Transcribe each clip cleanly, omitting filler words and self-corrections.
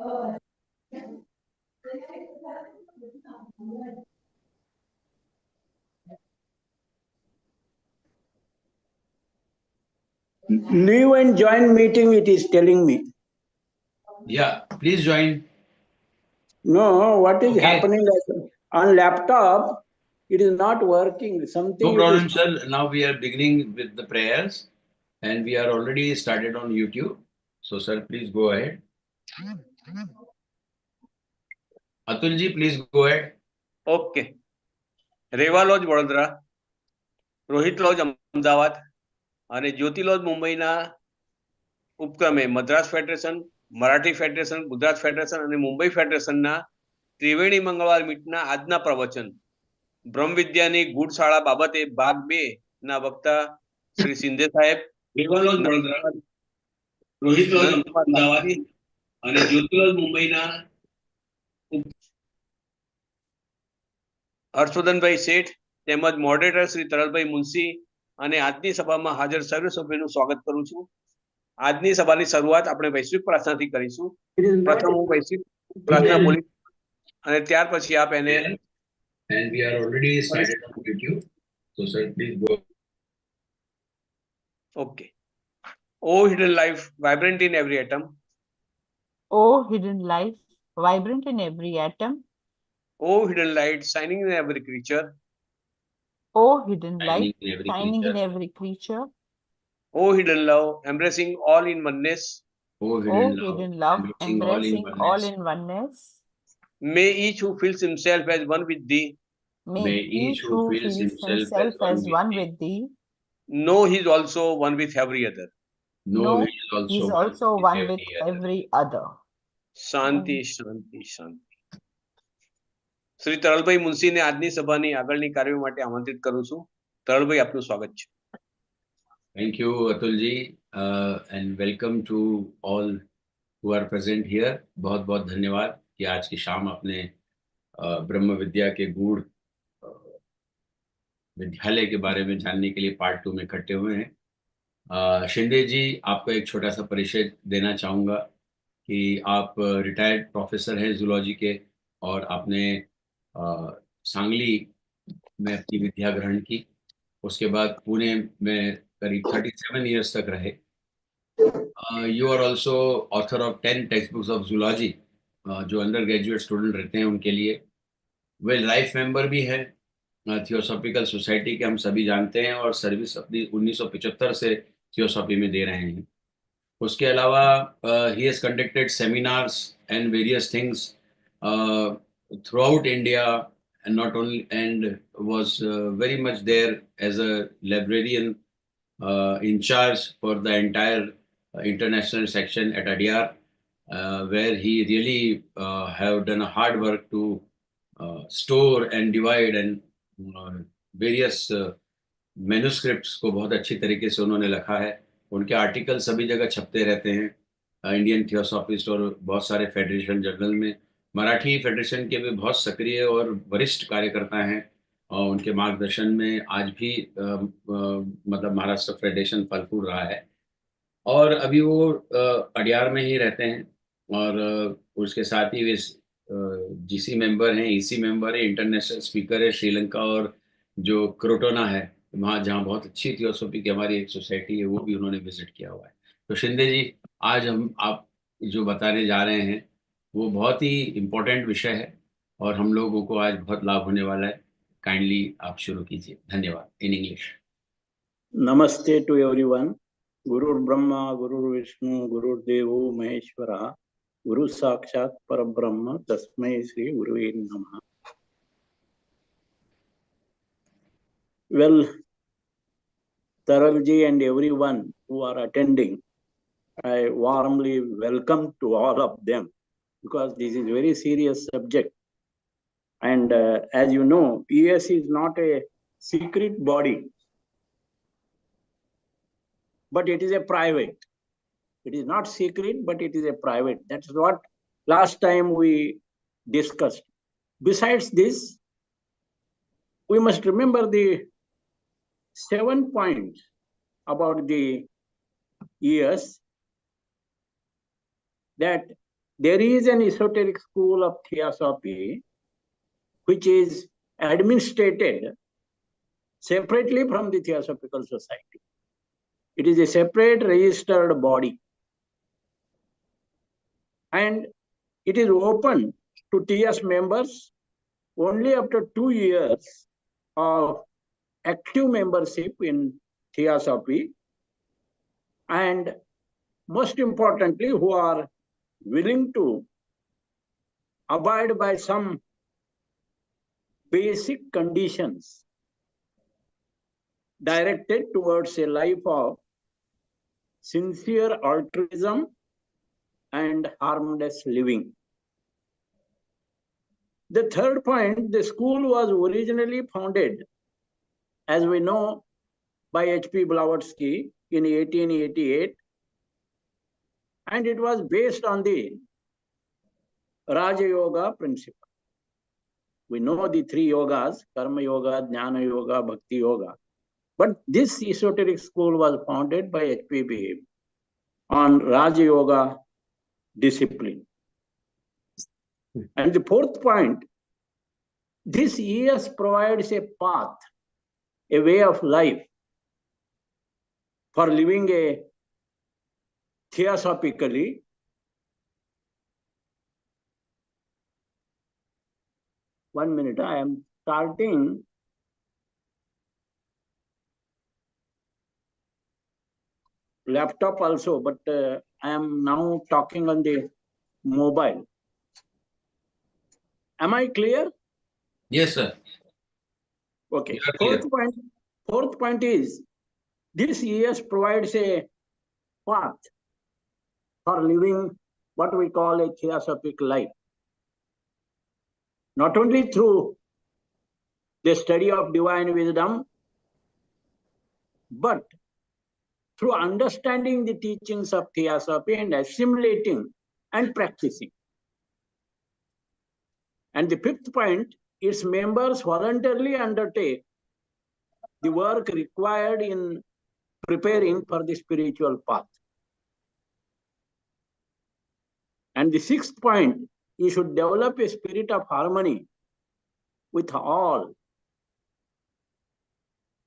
Leave and join meeting, it is telling me. Yeah, please join. No, what is happening on laptop, it is not working. Something. No problem, sir. Now we are beginning with the prayers and we are already started on YouTube. So, sir, please go ahead. Atulji, please go ahead. Okay. REWA Lodge Vadodara, Rohit lodge Ahmedabad અને જ્યોતિ lodge મુંબઈના ઉપક્રમે Madras federation, Marathi federation, Gujarat federation અને મુંબઈ ફેડરેશનના ત્રિવેણી મંગળવાર મીટના આજના પ્રવચન બ્રહ્મ વિદ્યાની ગૂઢશાળા બાબતે ભાગ 2 ના વક્તા શ્રી સિંધે સાહેબ, REWA Lodge Vadodara, Rohit lodge Ahmedabad અને જ્યોતિ લોજ મુંબઈના હર્ષવર્ધનભાઈ શેઠ તેમજ મોડરેટર શ્રી તરલભાઈ મુનશી અને આજની સભામાં હાજર સર્વ સભ્યોનું સ્વાગત કરું છું. આજની સભાની શરૂઆત આપણે વૈશ્વિક પ્રાર્થનાથી કરીશું. પ્રથમ હું વૈશ્વિક પ્રાર્થના બોલી અને ત્યાર પછી આપ એને and we are already started on YouTube. So, sir, please go. Okay. O hidden life, vibrant in every atom. O hidden life, vibrant in every atom. O hidden light, shining in every creature. O hidden light, shining in every creature. O hidden love, embracing all in oneness. Oh, hidden love, embracing all in oneness. May each who feels himself as one with thee May each who feels himself as one with thee know he is also one with every other. know he is also one with every other. શાંતિ શાંતિ શાંતિ. શ્રી તરલભાઈ મુનશીને આજની સભાની આગળની કાર્યો માટે આમંત્રિત કરું છું. તરલભાઈ, આપનું સ્વાગત છે. Thank you, Atulji, and welcome to all who are present here. बहुत बहुत धन्यवाद कि आज की शाम अपने ब्रह्म विद्या के गूढ़ विद्यालय के बारे में जानने के लिए पार्ट 2 में इकट्ठे हुए हैं. शिंदे जी, आपको एक छोटा सा परिचय देना चाहूँगा कि आप रिटायर्ड प्रोफेसर हैं जूलॉजी के और आपने सांगली में अपनी विद्या ग्रहण की. उसके बाद पुणे में करीब 37 इयर्स तक रहे. You are also author of 10 textbooks of zoology, जो अंडर ग्रेजुएट स्टूडेंट रहते हैं उनके लिए. वेल लाइफ मेंबर भी हैं थियोसॉफिकल सोसाइटी के, हम सभी जानते हैं, और सर्विस अपनी 1975 से थियोसॉफी में दे रहे हैं. उसके अलावा he has conducted seminars and various things through out India and not only, and was very much there as a librarian in charge for the entire international section at Adyar, where he really have done a hard work to store and divide and various manuscripts को बहुत अच्छी तरीके से उन्होंने लिखा है. उनके article सभी जगह छपते रहते हैं, इंडियन थियोसॉफिस्ट और बहुत सारे फेडरेशन जर्नल में. मराठी फेडरेशन के भी बहुत सक्रिय और वरिष्ठ कार्यकर्ता हैं और उनके मार्गदर्शन में आज भी मतलब महाराष्ट्र फेडरेशन फल फूल रहा है. और अभी वो अड्यार में ही रहते हैं और उसके साथ ही वे जीसी मेंबर हैं, ईसी मेंबर है, इंटरनेशनल स्पीकर है श्रीलंका और जो क्रोटोना है वहाँ, जहाँ बहुत अच्छी थियोसॉफी की हमारी एक सोसाइटी है, वो भी उन्होंने विजिट किया हुआ है. तो शिंदे जी, आज हम आप जो बताने जा रहे हैं वो बहुत ही इम्पोर्टेंट विषय है और हम लोगों को आज बहुत लाभ होने वाला है. काइंडली आप शुरू कीजिए. धन्यवाद. In English. नमस्ते टू एवरीवन. गुरुर् ब्रह्मा गुरुर् विष्णु गुरुर्देवो महेश्वरः, गुरु साक्षात परब्रह्म तस्मै श्री गुरुवे नमः. Well, Taralji and everyone who are attending, I warmly welcome to all of them, because this is a very serious subject. And as you know, ES is not a secret body, but it is a private. It is not secret, but it is a private. That's what last time we discussed. Besides this, we must remember the 7 points about the ES, that there is an esoteric school of Theosophy which is administrated separately from the Theosophical Society. It is a separate registered body. And it is open to TS members only after 2 years of active membership in Theosophy, and most importantly, who are willing to abide by some basic conditions directed towards a life of sincere altruism and harmless living. The third point, the school was originally founded, as we know, by H.P. Blavatsky in 1888, and it was based on the Raja Yoga principle. We know the 3 yogas, Karma Yoga, Jnana Yoga, Bhakti Yoga. But this esoteric school was founded by H.P. on Raja Yoga discipline. And the fourth point, this ES provides a path, a way of life for living a theosophically. One minute, I am starting. Laptop also, but I am now talking on the mobile. Am I clear? Yes, sir. Okay. You are clear. Fourth point is, this ES provides a path for living what we call a theosophic life. Not only through the study of divine wisdom, but through understanding the teachings of Theosophy and assimilating and practicing. And the fifth point, its members voluntarily undertake the work required in preparing for the spiritual path. And the sixth point, you should develop a spirit of harmony with all.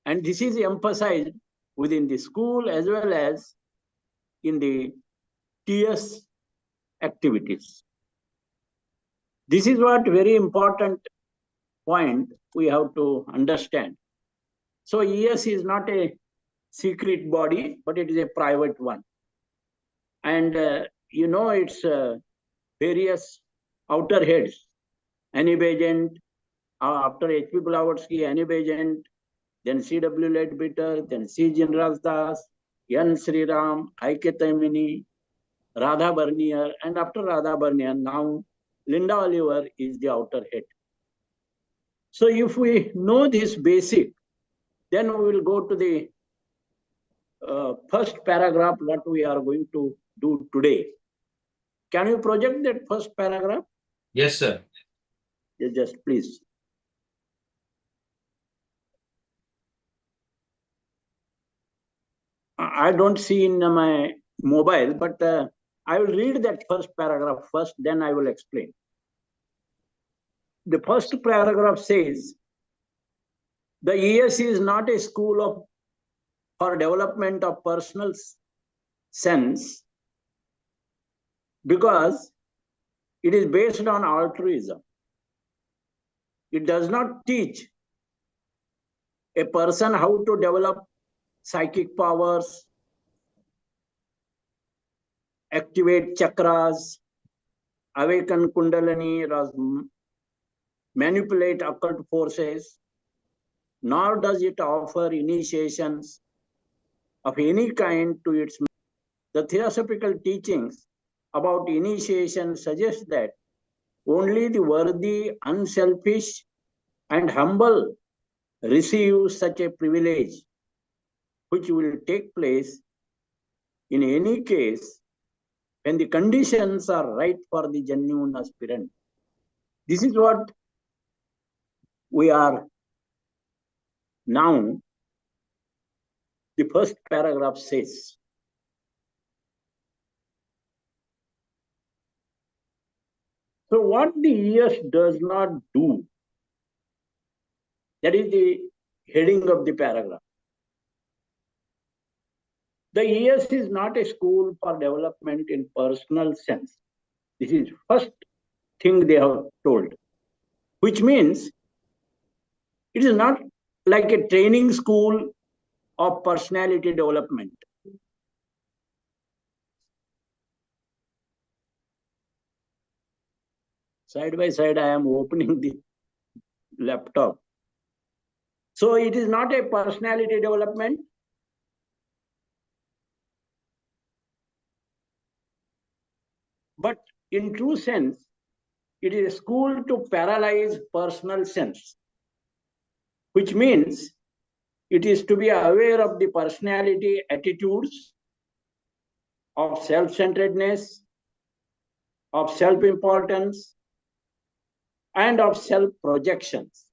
And this is emphasized within the school as well as in the TS activities. This is what very important point we have to understand. So ES is not a secret body, but it is a private one. And you know, it's various outer heads, Anib agent, after H.P. Blavatsky, Anib agent, then C.W. Leadbeater, then C. Jinraj Das, N. Sri Ram, I.K. Taimini, Radha Bernier, and after Radha Bernier, now Linda Oliver is the outer head. So if we know this basic, then we will go to the first paragraph, what we are going to do today. Can you project that first paragraph? Yes, sir. Just please. I don't see in my mobile, but I will read that first paragraph first, then I will explain. The first paragraph says, the ES is not a school for development of personal sense, because it is based on altruism. It does not teach a person how to develop psychic powers, activate chakras, awaken kundalini, manipulate occult forces, nor does it offer initiations of any kind to its members. The theosophical teachings about initiation suggest that only the worthy, unselfish, and humble receive such a privilege, which will take place in any case when the conditions are right for the genuine aspirant. This is what we are now, the first paragraph says. So what the ES does not do, that is the heading of the paragraph. The ES is not a school for development in personal sense. This is first thing they have told, which means it is not like a training school of personality development. Side by side, I am opening the laptop. So it is not a personality development. But in true sense, it is a school to paralyze personal sense, which means it is to be aware of the personality attitudes of self-centeredness, of self-importance, and of self-projections.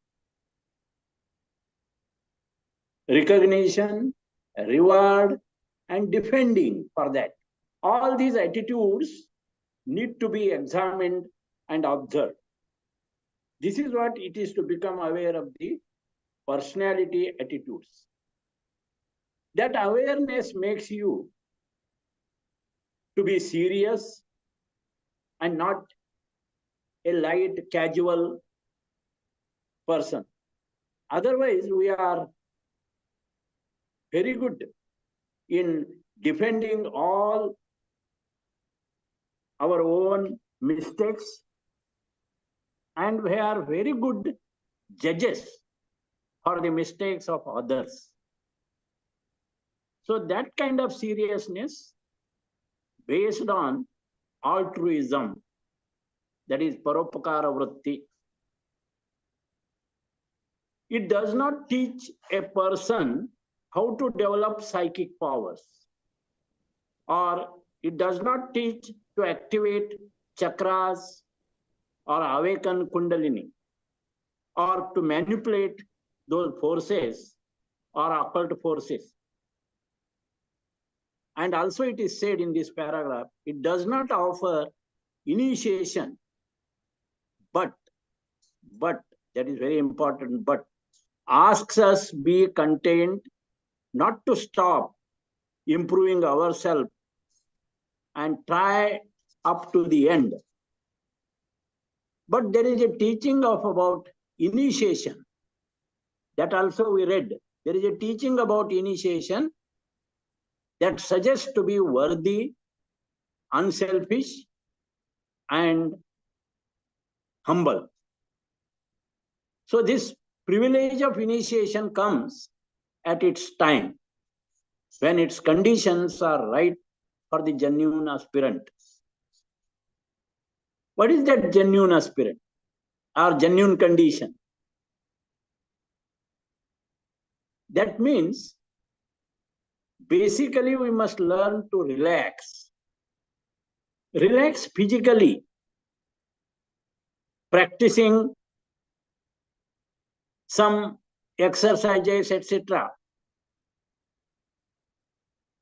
Recognition, reward, and defending for that. All these attitudes need to be examined and observed. This is what it is to become aware of the personality attitudes. That awareness makes you to be serious and not a light, casual person. Otherwise, we are very good in defending all our own mistakes, and we are very good judges for the mistakes of others. So that kind of seriousness based on altruism, that is paropakara vritti. It does not teach a person how to develop psychic powers, or it does not teach to activate chakras or awaken kundalini, or to manipulate those forces or occult forces. And also it is said in this paragraph, it does not offer initiation, but, that is very important, but asks us be content, not to stop improving ourselves and try up to the end. But there is a teaching of about initiation. That also we read. There is a teaching about initiation that suggests to be worthy, unselfish, and humble. So this privilege of initiation comes at its time, when its conditions are right for the genuine aspirant. What is that genuine aspirant or genuine condition? That means basically we must learn to relax. Relax physically, practicing some exercises, etc.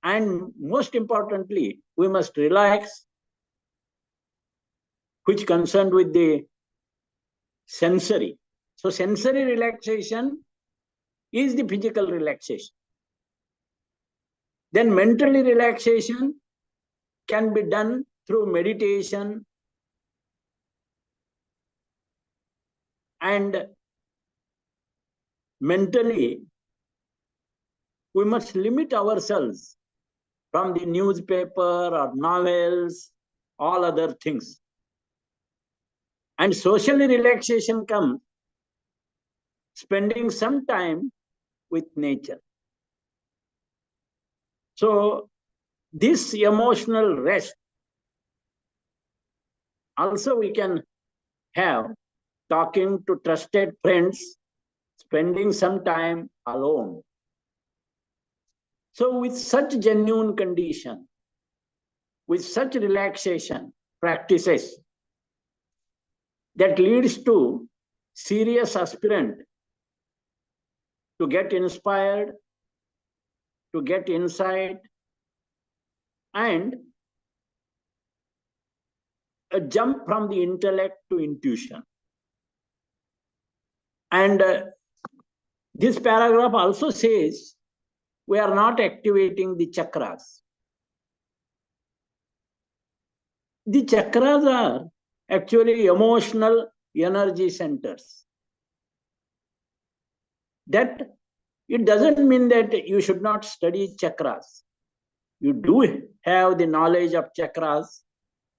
And most importantly, we must relax, which concerned with the sensory. So sensory relaxation is the physical relaxation. Then mentally relaxation can be done through meditation and mentally we must limit ourselves from the newspaper or novels, all other things. And socially relaxation comes spending some time with nature. So this emotional rest also we can have talking to trusted friends, spending some time alone. So with such genuine condition, with such relaxation practices, that leads to serious aspirant to get inspired, to get insight, and a jump from the intellect to intuition. And this paragraph also says we are not activating the chakras. The chakras are actually emotional energy centers. That it doesn't mean that you should not study chakras. You do have the knowledge of chakras.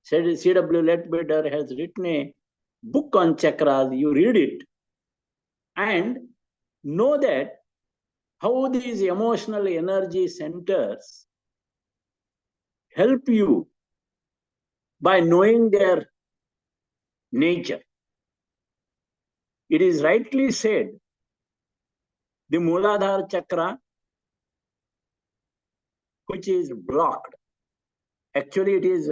C.W. Leadbeater has written a book on chakras. You read it and know that how these emotional energy centers help you by knowing their nature. It is rightly said, the Mooladhara chakra, which is blocked. Actually, it is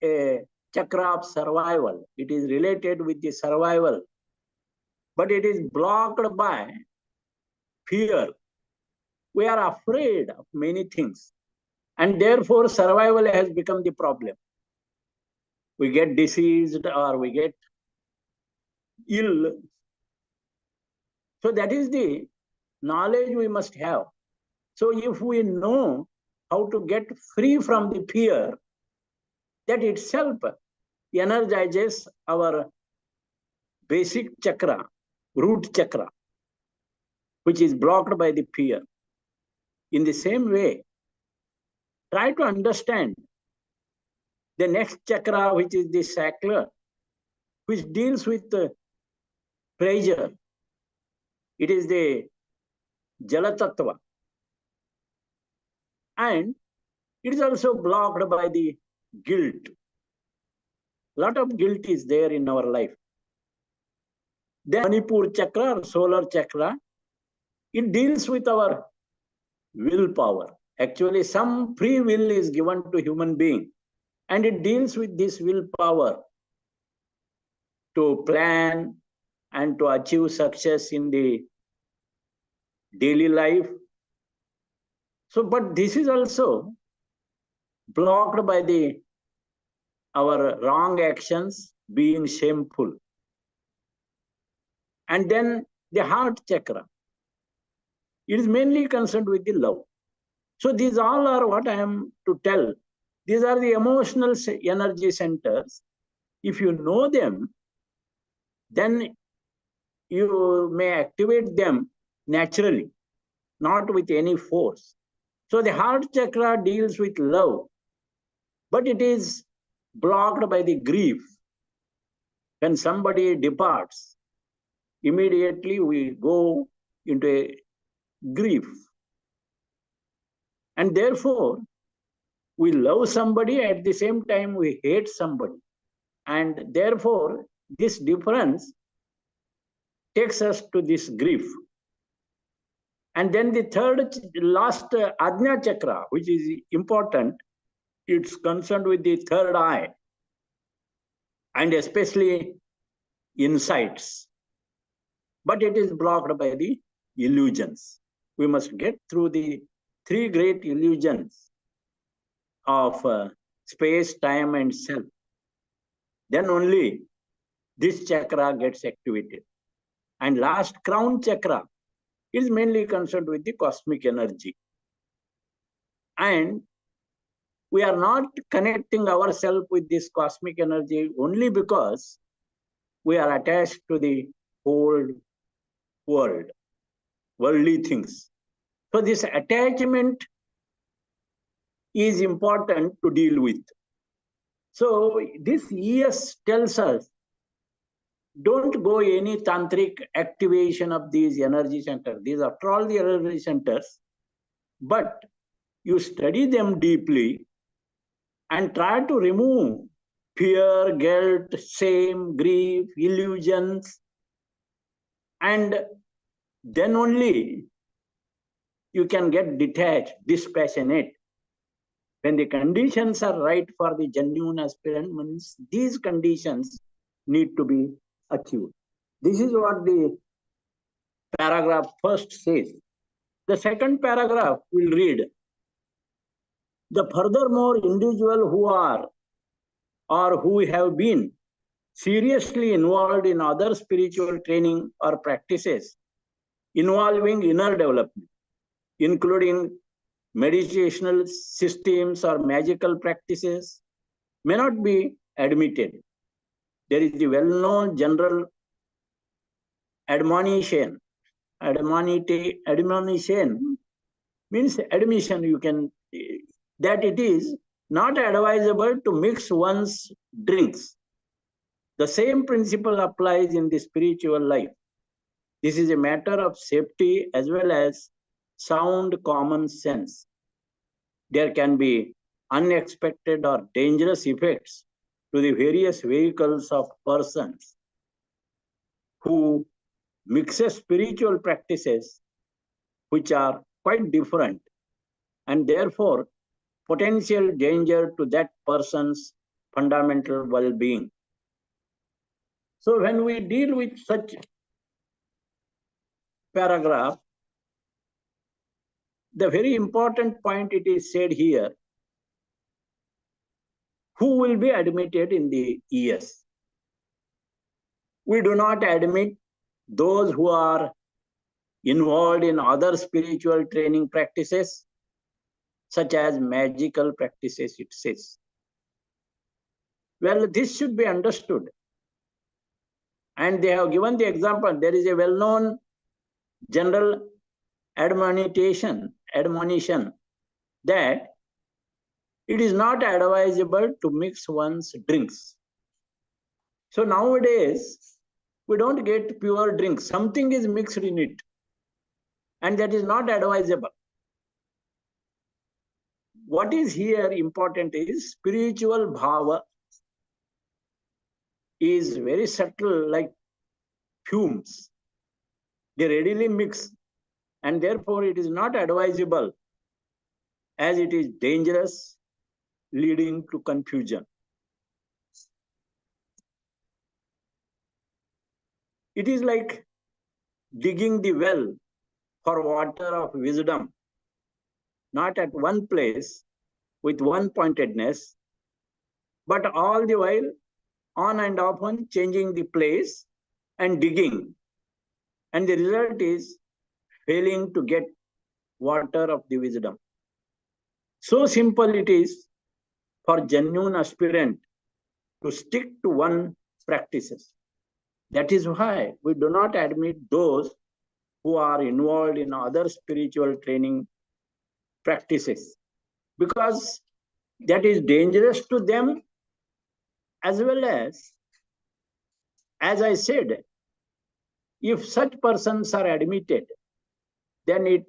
a chakra of survival. It is related with the survival, but it is blocked by fear. We are afraid of many things, and therefore survival has become the problem. We get diseased or we get ill. So that is the knowledge we must have. So if we know how to get free from the fear, that itself energizes our basic chakra, root chakra, which is blocked by the fear. In the same way, try to understand the next chakra, which is the sacral, which deals with the pleasure. It is the Jala Tattva. And it is also blocked by the guilt. A lot of guilt is there in our life. Then Manipur chakra, or solar chakra, it deals with our willpower. Actually, some free will is given to human being, and it deals with this willpower to plan and to achieve success in the daily life. So, but this is also blocked by our wrong actions being shameful. And then the heart chakra, it is mainly concerned with the love. So these all are what I am to tell. These are the emotional energy centers. If you know them, then you may activate them naturally, not with any force. So the heart chakra deals with love, but it is blocked by the grief. When somebody departs, immediately we go into a grief. And therefore, we love somebody, at the same time we hate somebody. And therefore, this difference takes us to this grief. And then the last Ajna chakra, which is important, it's concerned with the third eye, and especially insights. But it is blocked by the illusions. We must get through the three great illusions of space, time, and self. Then only this chakra gets activated. And last, crown chakra, is mainly concerned with the cosmic energy. And we are not connecting ourselves with this cosmic energy only because we are attached to the whole world, worldly things. So this attachment is important to deal with. So this ES tells us, don't go any tantric activation of these energy centers. These are after all the energy centers, but you study them deeply and try to remove fear, guilt, shame, grief, illusions, and then only you can get detached, dispassionate. When the conditions are right for the genuine aspirant, means these conditions need to be achieved. This is what the paragraph first says. The second paragraph will read, the furthermore individual who are or who have been seriously involved in other spiritual training or practices involving inner development, including meditational systems or magical practices, may not be admitted. There is the well-known general admonition. Admonition means admission, you can, that it is not advisable to mix one's drinks. The same principle applies in the spiritual life. This is a matter of safety as well as sound common sense. There can be unexpected or dangerous effects to the various vehicles of persons who mixes spiritual practices which are quite different, and therefore potential danger to that person's fundamental well-being. So when we deal with such paragraph, the very important point it is said here, who will be admitted in the ES? We do not admit those who are involved in other spiritual training practices, such as magical practices, it says. Well, this should be understood. And they have given the example. There is a well-known general admonition that it is not advisable to mix one's drinks. So nowadays, we don't get pure drinks. Something is mixed in it. And that is not advisable. What is here important is spiritual bhava is very subtle, like fumes. They readily mix, and therefore it is not advisable, as it is dangerous, leading to confusion. It is like digging the well for water of wisdom, not at one place with one pointedness, but all the while on and off on changing the place and digging. And the result is failing to get water of the wisdom. So simple it is for genuine aspirant to stick to one practices. That is why we do not admit those who are involved in other spiritual training practices, because that is dangerous to them, as well as I said, if such persons are admitted, then it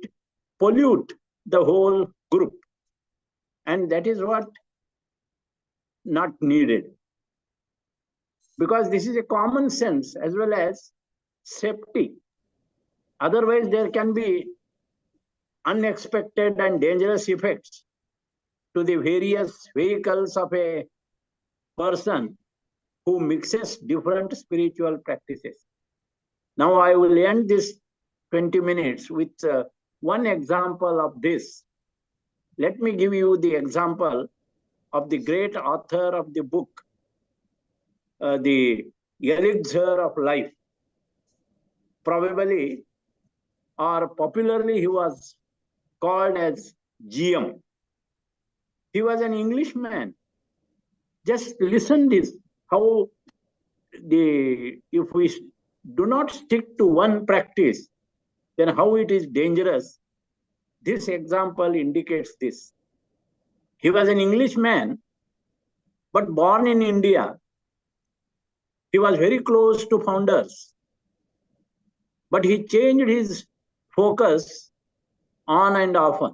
pollute the whole group. And that is what not needed. Because this is a common sense as well as safety. Otherwise, there can be unexpected and dangerous effects to the various vehicles of a person who mixes different spiritual practices. Now I will end this 20 minutes with one example of this. Let me give you the example of the great author of the book, The Elixir of Life. Probably, or popularly, he was called as GM. He was an Englishman. Just listen this, how if we do not stick to one practice, then how it is dangerous. This example indicates this. He was an Englishman, but born in India. He was very close to founders, but he changed his focus on and often,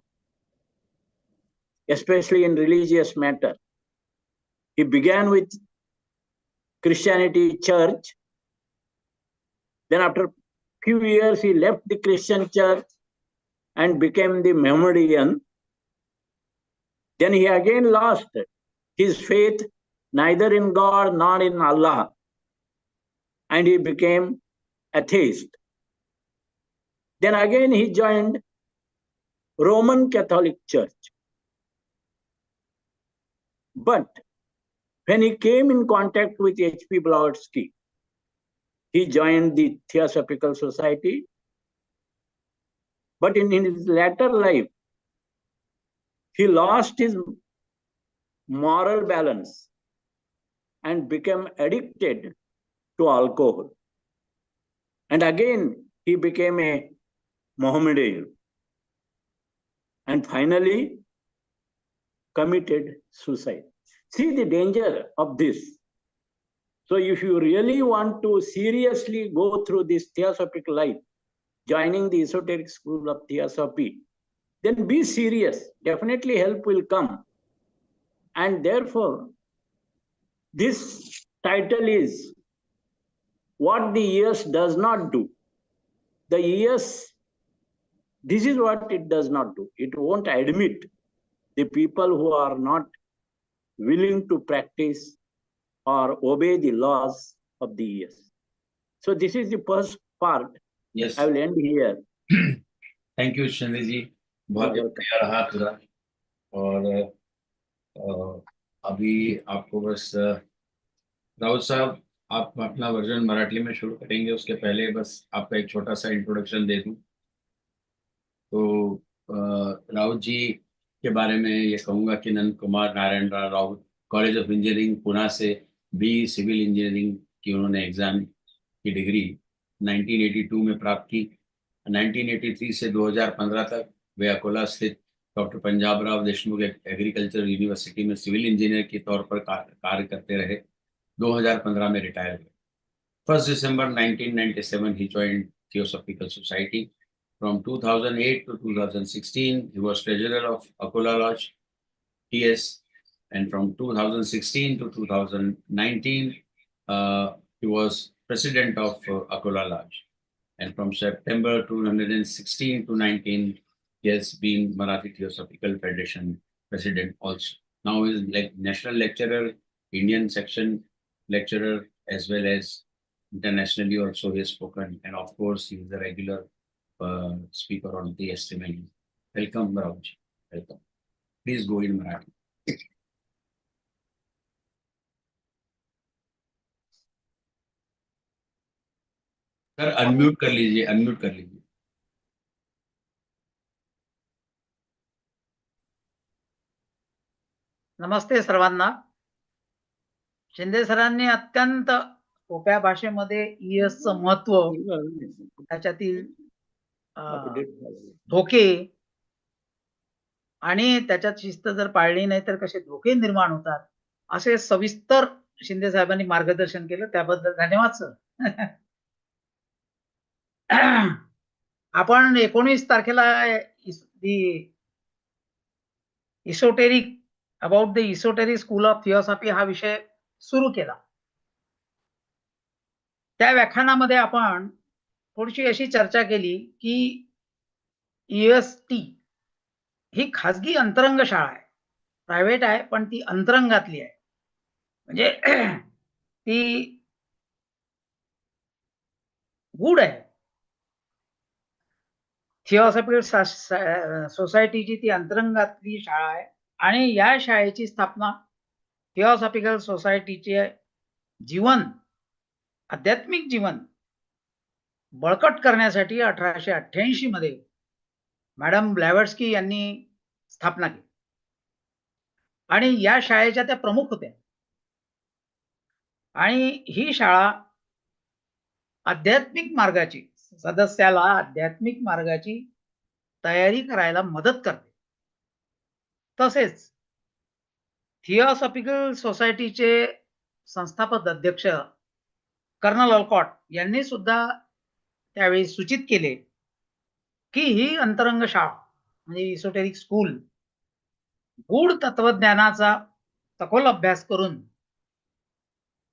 especially in religious matter. He began with Christianity church. Then after a few years, he left the Christian church and became the Mohammedan. Then he again lost his faith neither in God nor in Allah, and he became atheist. Then again he joined Roman Catholic Church. But When he came in contact with H.P. Blavatsky, he joined the Theosophical Society. But in his later life, he lost his moral balance and became addicted to alcohol. And again, he became a Mohammedan. And finally, committed suicide. See the danger of this. So if you really want to seriously go through this theosophic life, joining the esoteric school of theosophy, then be serious. Definitely help will come. And therefore, this title is What the ES Does Not Do. The ES, this is what it does not do. It won't admit the people who are not willing to practice or obey the laws of the ES. So this is the first part. Yes. I will end here. Thank you Shinde ji, बहुत बढ़िया रहा पूरा। और अभी आपको बस राउत साहब, आप अपना वर्जन मराठी में शुरू करेंगे, उसके पहले बस आपका एक छोटा सा इंट्रोडक्शन दे दूं। तो राउत जी के बारे में ये कहूँगा कि Nand Kumar Narayan Raut, college of engineering Pune से बी सिविल इंजीनियरिंग की उन्होंने एग्जाम की डिग्री 1982 में प्राप्त की। 1983 से 2015 तक वे अकोला स्थित doctor Punjab Rao Deshmukh agriculture university में सिविल इंजीनियर के तौर पर कार्य करते रहे। 2015 में रिटायर हुए। 1 December 1997 he joined Theosophical Society. From 2008 to 2016 he was treasurer of Akola Lodge TS, and from 2016 to 2019 he was president of Akola Lodge, and from September 2016 to 19 he has been Marathi Theosophical Federation president also. Now he is like national lecturer, Indian section lecturer, as well as internationally also he has spoken, and of course he is a regular speaker on the Triveni. Welcome, Rauji. Welcome. Please go in Marathi. Sir unmute कर लीजिए, unmute कर लीजिए। नमस्ते सर्वांना। शिंदे सरांनी अत्यंत सोप्या भाषेमध्ये ईएसचं महत्व, त्याच्यातील धोके आणि त्याच्यात शिस्त जर पाळली नाही तर कसे धोके निर्माण होतात असे सविस्तर शिंदे साहेबांनी मार्गदर्शन केलं, त्याबद्दल धन्यवाद सर। आपण 19 तारखेला esoteric about the esoteric school of theosophy हा विषय सुरू केला। त्या व्याख्यानामध्ये आपण थोडीशी अशी चर्चा केली की ईएसटी ही खाजगी अंतरंग शाळा आहे, प्रायव्हेट आहे पण ती अंतरंगातली आहे, म्हणजे ती गूढ आहे। थिओसॉफिकल सोसायटीची ती अंतरंगातली शाळा आहे आणि या शाळेची स्थापना थिओसॉफिकल सोसायटीचे जीवन, आध्यात्मिक जीवन बळकट करण्यासाठी 1888 मध्ये मॅडम ब्लॅवट्स्की यांनी स्थापना केली आणि या शाळेच्या त्या प्रमुख होत्या। आणि ही शाळा आध्यात्मिक मार्गाची, सदस्याला आध्यात्मिक मार्गाची तयारी करायला मदत करते। तसेच थिओसॉफिकल सोसायटीचे संस्थापक अध्यक्ष कर्नल ऑलकॉट यांनी सुद्धा त्यावेळी सूचित केले की ही अंतरंग शाळा म्हणजे इसोटेरिक स्कूल गूढ तत्वज्ञानाचा सखोल अभ्यास करून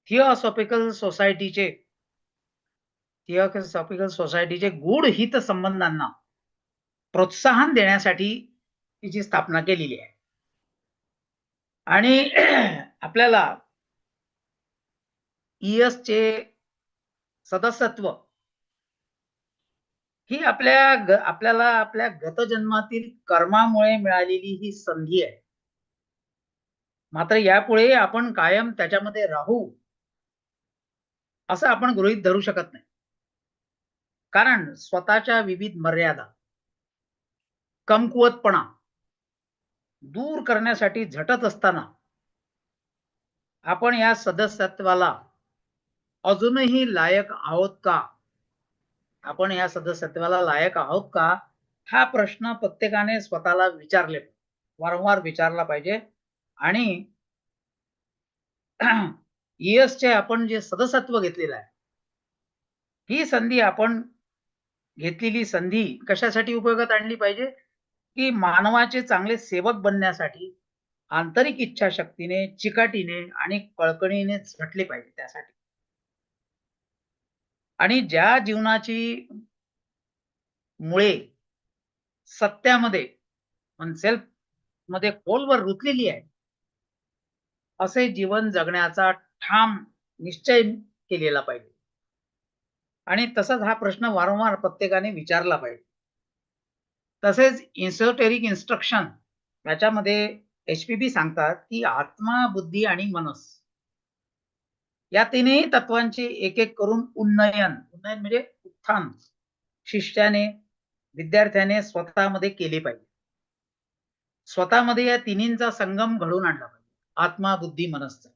थिओसॉफिकल सोसायटीचे गूढ हित संबंधांना प्रोत्साहन देण्यासाठी तिची स्थापना केलेली आहे। आणि आपल्याला ईएसचे सदस्यत्व ही आपल्याला आपल्या गत जन्मातील कर्मामुळे मिळालेली ही संधी आहे। मात्र यापुढे आपण कायम त्याच्यामध्ये राहू असं आपण गृहीत धरू शकत नाही. कारण स्वतःच्या विविध मर्यादा, कमकुवतपणा दूर करण्यासाठी झटत असताना आपण या सदस्यत्वाला अजूनही लायक आहोत का? आपण या सदस्यत्वाला लायक आहोत का? हा प्रश्न प्रत्येकाने स्वतःला विचारले, वारंवार विचारला पाहिजे. आणि ईएसचे आपण जे सदस्यत्व घेतलेलं आहे, ही संधी आपण घेतलेली संधी कशासाठी उपयोगात आणली पाहिजे? की मानवाचे चांगले सेवक बनण्यासाठी आंतरिक इच्छाशक्तीने, चिकाटीने आणि कळकळीने झटले पाहिजे त्यासाठी. आणि ज्या जीवनाची मुळे सत्यामध्ये सेल्फ मध्ये खोलवर रुतलेली आहे, असे जीवन जगण्याचा ठाम निश्चय केलेला पाहिजे. आणि तसंच हा प्रश्न वारंवार प्रत्येकाने विचारला पाहिजे. तसेच एसोटेरिक इन्स्ट्रक्शन याच्यामध्ये HPB सांगतात की आत्मा, बुद्धी आणि मनस या तीनही तत्वांचे एक एक करून उन्नयन म्हणजे उत्थान शिष्याने, विद्यार्थ्याने स्वतःमध्ये केले पाहिजे. स्वतःमध्ये या तिन्हींचा संगम घडवून आणला पाहिजे. आत्मा, बुद्धी, मनसचा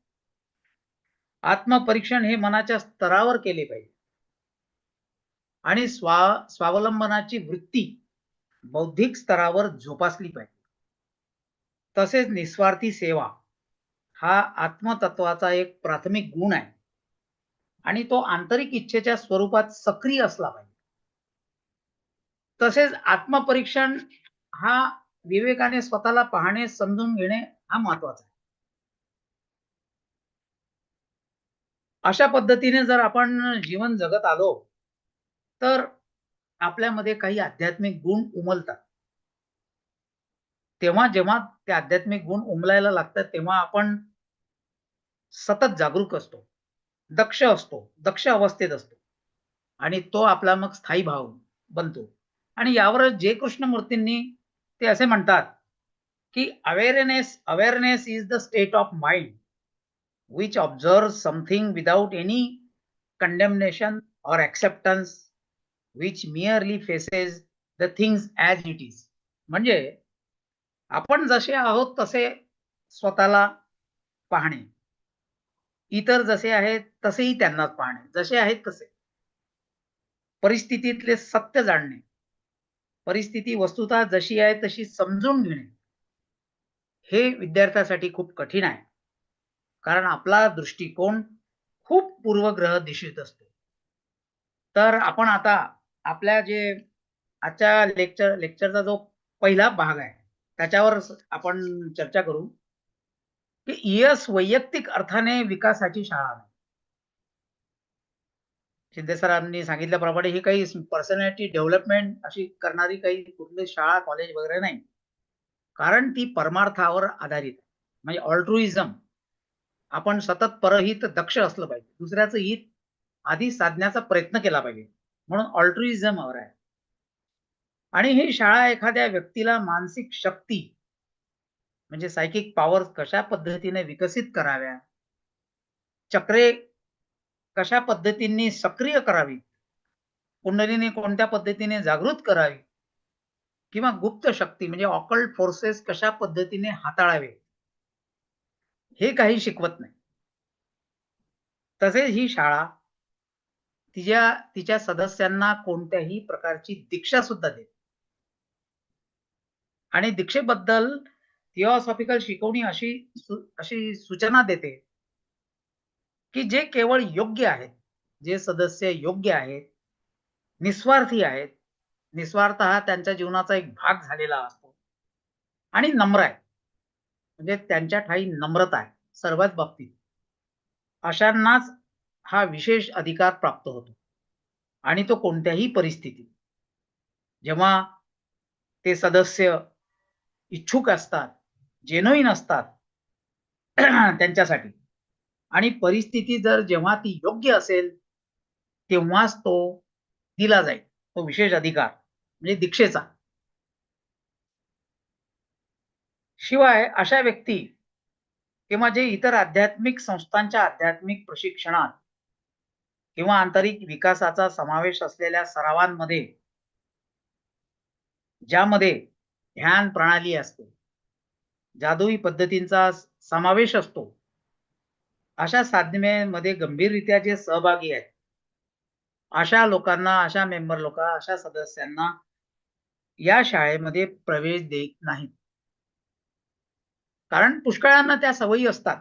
आत्मपरीक्षण हे मनाच्या स्तरावर केले पाहिजे. आणि स्वावलंबनाची वृत्ती बौद्धिक स्तरावर जोपासली पाहिजे. तसेच निस्वार्थी सेवा हा आत्मतत्वाचा एक प्राथमिक गुण आहे आणि तो आंतरिक इच्छेच्या स्वरूपात सक्रिय असला पाहिजे. तसेच आत्मपरीक्षण हा विवेकाने स्वतःला पाहणे, समजून घेणे हा महत्वाचा आहे. अशा पद्धतीने जर आपण जीवन जगत आलो तर आपल्यामध्ये काही आध्यात्मिक गुण उमलतात. तेव्हा जेव्हा ते आध्यात्मिक गुण उमलायला लागतात तेव्हा आपण सतत जागरूक असतो, दक्ष असतो, दक्ष अवस्थेत असतो आणि तो आपला मग स्थायी भाव बनतो. आणि यावर जे कृष्णमूर्तींनी ते असे म्हणतात की awareness is the state of mind which observes something without any condemnation or acceptance, which merely faces the things as it is. म्हणजे आपण जसे आहोत तसे स्वतःला पाहणे, इतर जसे आहेत तसेही त्यांनाच पाहणे, जसे आहेत तसे. परिस्थितीतले सत्य जाणणे, परिस्थिती वस्तुतः जशी आहे तशी समजून घेणे, हे विद्यार्थ्यासाठी खूप कठीण आहे. कारण आपला दृष्टिकोन खूप पूर्वग्रह दिशेत असतो. तर आपण आता आपल्या जे आजच्या लेक्चरचा जो पहिला भाग आहे त्याच्यावर आपण चर्चा करू की ईएस वैयक्तिक अर्थाने विकासाची शाळा नाही. शिंदे सरांनी सांगितल्याप्रमाणे ही काही पर्सनॅलिटी डेव्हलपमेंट अशी करणारी काही कुठली शाळा, कॉलेज वगैरे नाही. कारण ती परमार्थावर आधारित आहे. म्हणजे ऑल्ट्रुइझम, आपण सतत परहित दक्ष असलं पाहिजे, दुसऱ्याचं हित आधी साधण्याचा प्रयत्न केला पाहिजे, म्हणून ऑल्ट्रुइझमवर आहे. आणि ही शाळा एखाद्या व्यक्तीला मानसिक शक्ती म्हणजे सायकिक पॉवर कशा पद्धतीने विकसित कराव्या, चक्रे कशा पद्धतीने सक्रिय करावी, कुंडलिनी कोणत्या पद्धतीने जागृत करावी किंवा गुप्त शक्ती म्हणजे ऑकल्ट फोर्सेस कशा पद्धतीने हाताळावे, हे काही शिकवत नाही. तसेच ही शाळा तिच्या सदस्यांना कोणत्याही प्रकारची दीक्षा सुद्धा देते. आणि दीक्षेबद्दल थिओसॉफिकल शिकवणी अशी सूचना देते की जे केवळ योग्य आहेत, जे सदस्य योग्य आहेत, निस्वार्थी आहेत, निस्वार्थ हा त्यांच्या जीवनाचा एक भाग झालेला असतो आणि नम्र आहे, म्हणजे त्यांच्या ठाई नम्रता आहे सर्वच बाबतीत, अशांनाच हा विशेष अधिकार प्राप्त होतो. आणि तो कोणत्याही परिस्थितीत जेव्हा ते सदस्य इच्छुक असतात, जेन्युइन असतात त्यांच्यासाठी, आणि परिस्थिती जर जेव्हा ती योग्य असेल तेव्हाच तो दिला जाईल, तो विशेष अधिकार म्हणजे दीक्षेचा. शिवाय अशा व्यक्ती किंवा जे इतर आध्यात्मिक संस्थांच्या आध्यात्मिक प्रशिक्षणात किंवा आंतरिक विकासाचा समावेश असलेल्या सरावांमध्ये, ज्यामध्ये ध्यान प्रणाली असते, जादुई पद्धतींचा समावेश असतो, अशा साधनेमध्ये गंभीररित्या जे सहभागी आहेत अशा लोकांना, अशा अशा सदस्यांना या शाळेमध्ये प्रवेश देत नाहीत. कारण पुष्कळांना त्या सवयी असतात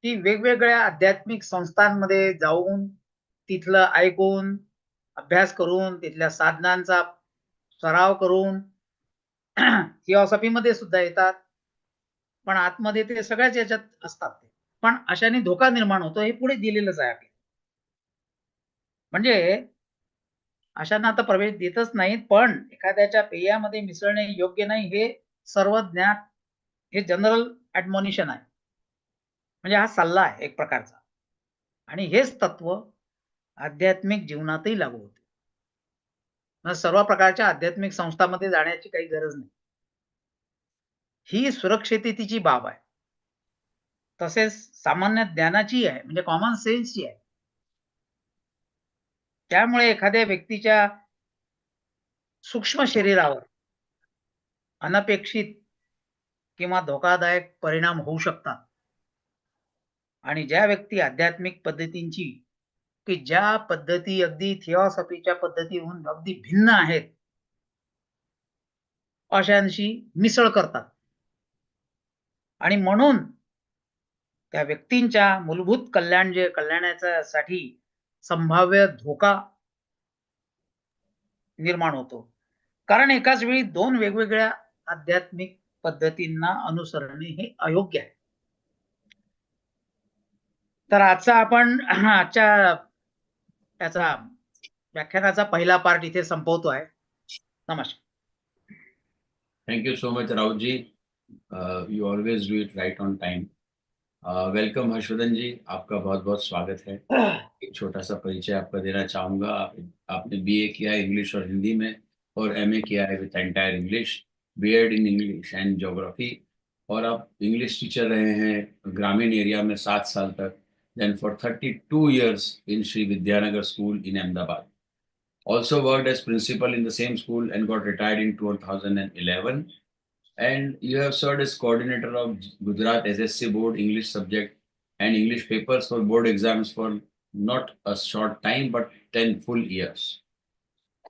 की वेगवेगळ्या आध्यात्मिक संस्थांमध्ये जाऊन तिथलं ऐकून, अभ्यास करून, तिथल्या साधनांचा सराव करून थिओसॉफी मध्ये सुद्धा येतात, पण आतमध्ये ते सगळ्याच याच्यात असतात. पण अशाने धोका निर्माण होतो हे पुढे दिलेलंच आहे आपल्याला. म्हणजे अशांना आता प्रवेश देतच नाहीत, पण एखाद्याच्या पेयामध्ये मिसळणे योग्य नाही हे सर्व ज्ञात, हे जनरल ॲडमॉनिशन आहे. म्हणजे हा सल्ला आहे एक प्रकारचा, आणि हेच तत्व आध्यात्मिक जीवनातही लागू होते. सर्व प्रकारच्या आध्यात्मिक संस्थांमध्ये जाण्याची काही गरज नाही. ही सुरक्षिततेची बाब आहे, तसेच सामान्य ज्ञानाची आहे, म्हणजे कॉमन सेन्सची आहे. त्यामुळे एखाद्या व्यक्तीच्या सूक्ष्म शरीरावर अनपेक्षित किंवा धोकादायक परिणाम होऊ शकतात. आणि ज्या व्यक्ती आध्यात्मिक पद्धतींची, की ज्या पद्धती अगदी थिओसॉफीच्या पद्धतीहून अगदी भिन्न आहेत, अशांशी मिसळ करतात, आणि म्हणून त्या व्यक्तींच्या मूलभूत कल्याणासाठी संभाव्य धोका निर्माण होतो. कारण एकाच वेळी दोन वेगवेगळ्या आध्यात्मिक पद्धतींना अनुसरणे हे अयोग्य आहे. तर आजच्या याचा व्याख्यानाचा पहिला पार्ट इथे संपवतोय. नमस्कार. Thank you so much, Rahulji. You always do it right on time. Welcome Harshvardhan ji, आपका बहुत बहुत स्वागत है. एक छोटा सा परिचय आपका देना चाहूँगा. आपने बीए किया है इंग्लिश और हिंदी में, और एमए किया है with entire English, BEd in English and geography, और आप इंग्लिश टीचर रहे हैं ग्रामीण एरिया में 7 साल तक. Then for 32 years in Sri Vidyanagar School in Ahmedabad. Also worked as principal in the same school and got retired in 2011. And you have served as coordinator of Gujarat SSC Board English subject and English papers for board exams for not a short time, but 10 full years.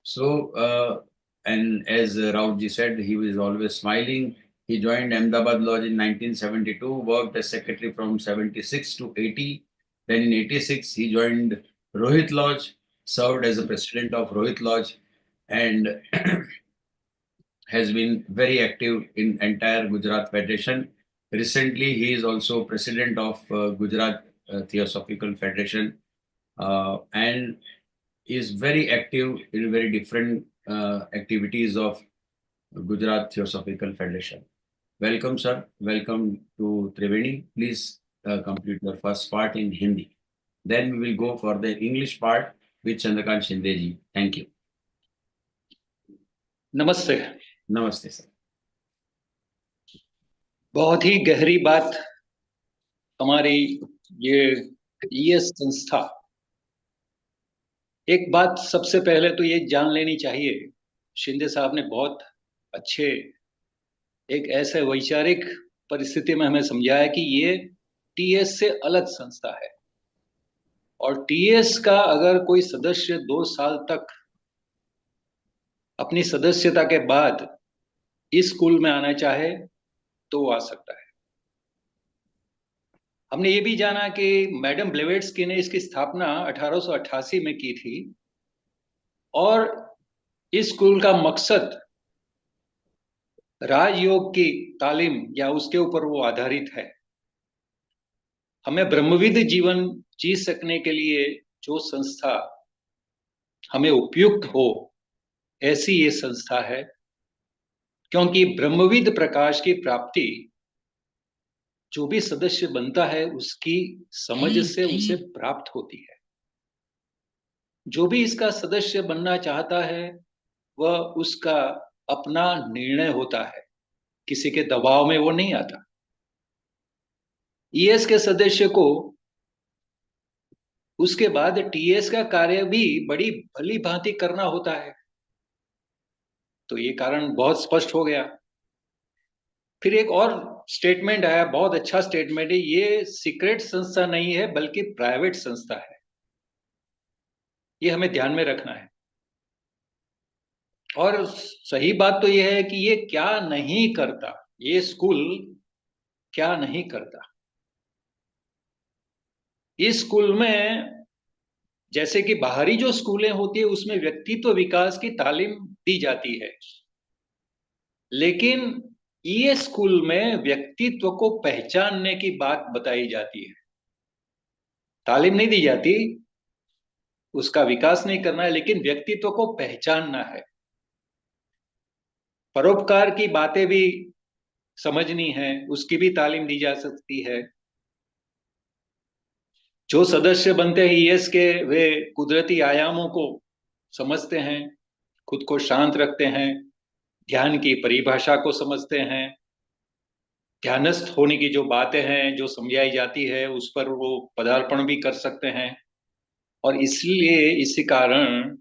So, and as Rautji said, he was always smiling. He joined Ahmedabad Lodge in 1972, worked as secretary from 76 to 80. Then in 86, he joined ROHIT Lodge, served as the president of ROHIT Lodge, and has been very active in entire Gujarat Federation. Recently, he is also president of Gujarat Theosophical Federation, and is very active in very different activities of Gujarat Theosophical Federation. Welcome, sir. Welcome to Triveni. Please complete your first part in Hindi. Then we will go for the English part with Chandrakant Shinde ji. Thank you. नमस्ते. नमस्ते sir. बहुत ही गहरी बात हमारी ये ES संस्था. एक बात सबसे पहले तो ये जान लेनी चाहिए, शिंदे साहब ने बहुत अच्छे एक ऐसे वैचारिक परिस्थिति में हमें समझाया कि ये टीएस से अलग संस्था है, और टीएस का अगर कोई सदस्य 2 साल तक अपनी सदस्यता के बाद इस स्कूल में आना चाहे तो वो आ सकता है. हमने ये भी जाना कि मैडम ब्लेवेट्स्की ने इसकी स्थापना 1888 में की थी, और इस स्कूल का मकसद राजयोग की तालीम या उसके ऊपर वो आधारित है. हमें ब्रह्मविद जीवन जी सकने के लिए जो संस्था हमें उपयुक्त हो, ऐसी ये संस्था है, क्योंकि ब्रह्मविद प्रकाश की प्राप्ति जो भी सदस्य बनता है उसकी समझ से उसे प्राप्त होती है. जो भी इसका सदस्य बनना चाहता है वह उसका अपना निर्णय होता है, किसी के दबाव में वो नहीं आता. ईएस के सदस्य को उसके बाद टीएस का कार्य भी बड़ी भली भांति करना होता है। तो ये कारण बहुत स्पष्ट हो गया। फिर एक और स्टेटमेंट आया, बहुत अच्छा स्टेटमेंट है, ये सीक्रेट संस्था नहीं है बल्कि प्राइवेट संस्था है। ये हमें ध्यान में रखना है। और सही बात तो यह है कि ये क्या नहीं करता, ये स्कूल क्या नहीं करता। इस स्कूल में जैसे कि बाहरी जो स्कूलें होती है उसमें व्यक्तित्व विकास की तालीम दी जाती है, लेकिन ये स्कूल में व्यक्तित्व को पहचानने की बात बताई जाती है। तालीम नहीं दी जाती, उसका विकास नहीं करना है, लेकिन व्यक्तित्व को पहचानना है। परोपकार की बातें भी समझनी है, उसकी भी तालीम दी जा सकती है। जो सदस्य बनते हैं ईएस के, वे कुदरती आयामों को समझते हैं, खुद को शांत रखते हैं, ध्यान की परिभाषा को समझते हैं, ध्यानस्थ होने की जो बातें हैं जो समझाई जाती है उस पर वो पदार्पण भी कर सकते हैं। और इसलिए इसी कारण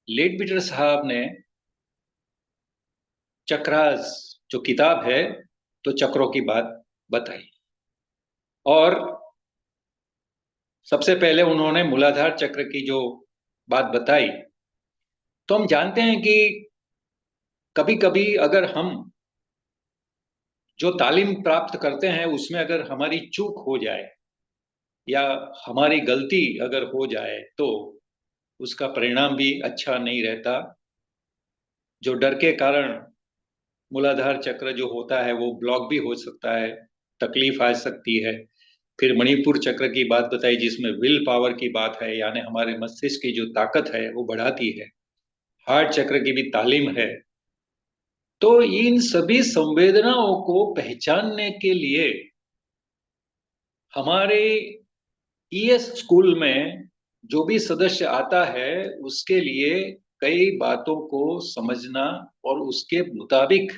लेट पीटर साहब ने चक्रास जो किताब है तो चक्रों की बात बताई, और सबसे पहले उन्होंने मूलाधार चक्र की जो बात बताई। तो हम जानते हैं कि कभी कभी अगर हम जो तालीम प्राप्त करते हैं उसमें अगर हमारी चूक हो जाए या हमारी गलती अगर हो जाए तो उसका परिणाम भी अच्छा नहीं रहता। जो डर के कारण मूलाधार चक्र जो होता है वो ब्लॉक भी हो सकता है, तकलीफ आ सकती है। फिर मणिपुर चक्र की बात बताई जिसमें विल पावर की बात है, यानी हमारे मस्तिष्क की जो ताकत है वो बढ़ाती है। हार्ट चक्र की भी तालीम है। तो इन सभी संवेदनाओं को पहचानने के लिए हमारे ईएस स्कूल में जो भी सदस्य आता है उसके लिए कई बातों को समझना और उसके मुताबिक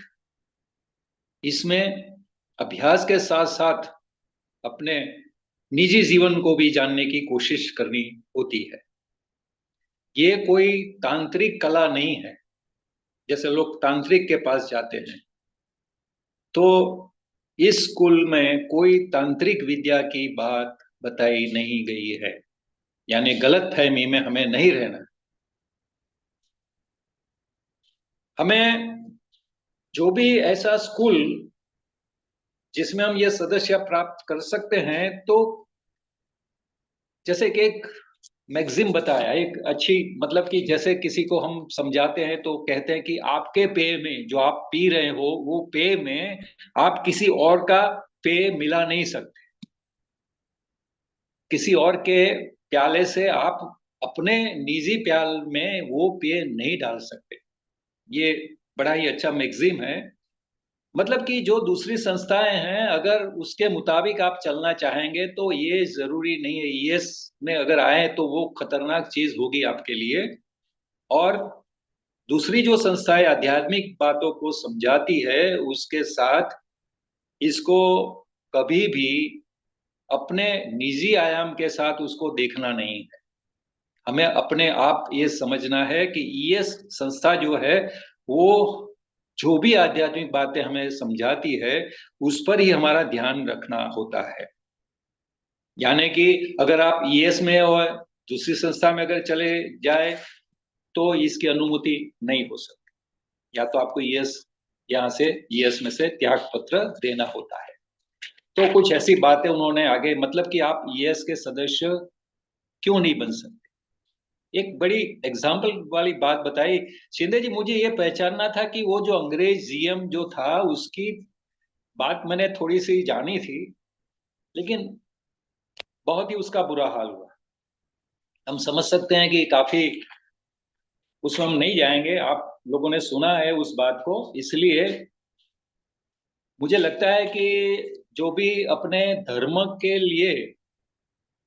इसमें अभ्यास के साथ साथ अपने निजी जीवन को भी जानने की कोशिश करनी होती है। ये कोई तांत्रिक कला नहीं है, जैसे लोग तांत्रिक के पास जाते हैं। तो इस स्कूल में कोई तांत्रिक विद्या की बात बताई नहीं गई है, यानी गलत फहमी में हमें नहीं रहना। हमें जो भी ऐसा स्कूल जिसमें हम ये सदस्य प्राप्त कर सकते हैं, तो जैसे कि एक मैगजिम बताया, एक अच्छी, मतलब कि जैसे किसी को हम समझाते हैं तो कहते हैं कि आपके पेय में जो आप पी रहे हो वो पेय में आप किसी और का पेय मिला नहीं सकते। किसी और के प्याले से आप अपने निजी प्याल में वो पेय नहीं डाल सकते। ये बड़ा ही अच्छा मैगजीन है। मतलब कि जो दूसरी संस्थाएं हैं अगर उसके मुताबिक आप चलना चाहेंगे तो ये जरूरी नहीं है ईएस में अगर आए तो वो खतरनाक चीज होगी आपके लिए। और दूसरी जो संस्थाएं आध्यात्मिक बातों को समझाती है उसके साथ इसको कभी भी अपने निजी आयाम के साथ उसको देखना नहीं है। हमें अपने आप ये समझना है कि ईएस संस्था जो है वो जो भी आध्यात्मिक बातें हमें समझाती है उस पर ही हमारा ध्यान रखना होता है। यानी कि अगर आप ईएस में और दूसरी संस्था में अगर चले जाए तो इसकी अनुमति नहीं हो सकती, या तो आपको ईएस यहाँ से ईएस में से त्याग पत्र देना होता है। तो कुछ ऐसी बातें उन्होंने आगे, मतलब कि आप ईएस के सदस्य क्यों नहीं बन सकते, एक बड़ी एग्जाम्पल वाली बात बताई। शिंदे जी, मुझे ये पहचानना था कि वो जो अंग्रेज जीएम जो था उसकी बात मैंने थोड़ी सी जानी थी, लेकिन बहुत ही उसका बुरा हाल हुआ। हम समझ सकते हैं कि काफी, उसमें हम नहीं जाएंगे, आप लोगों ने सुना है उस बात को। इसलिए मुझे लगता है कि जो भी अपने धर्म के लिए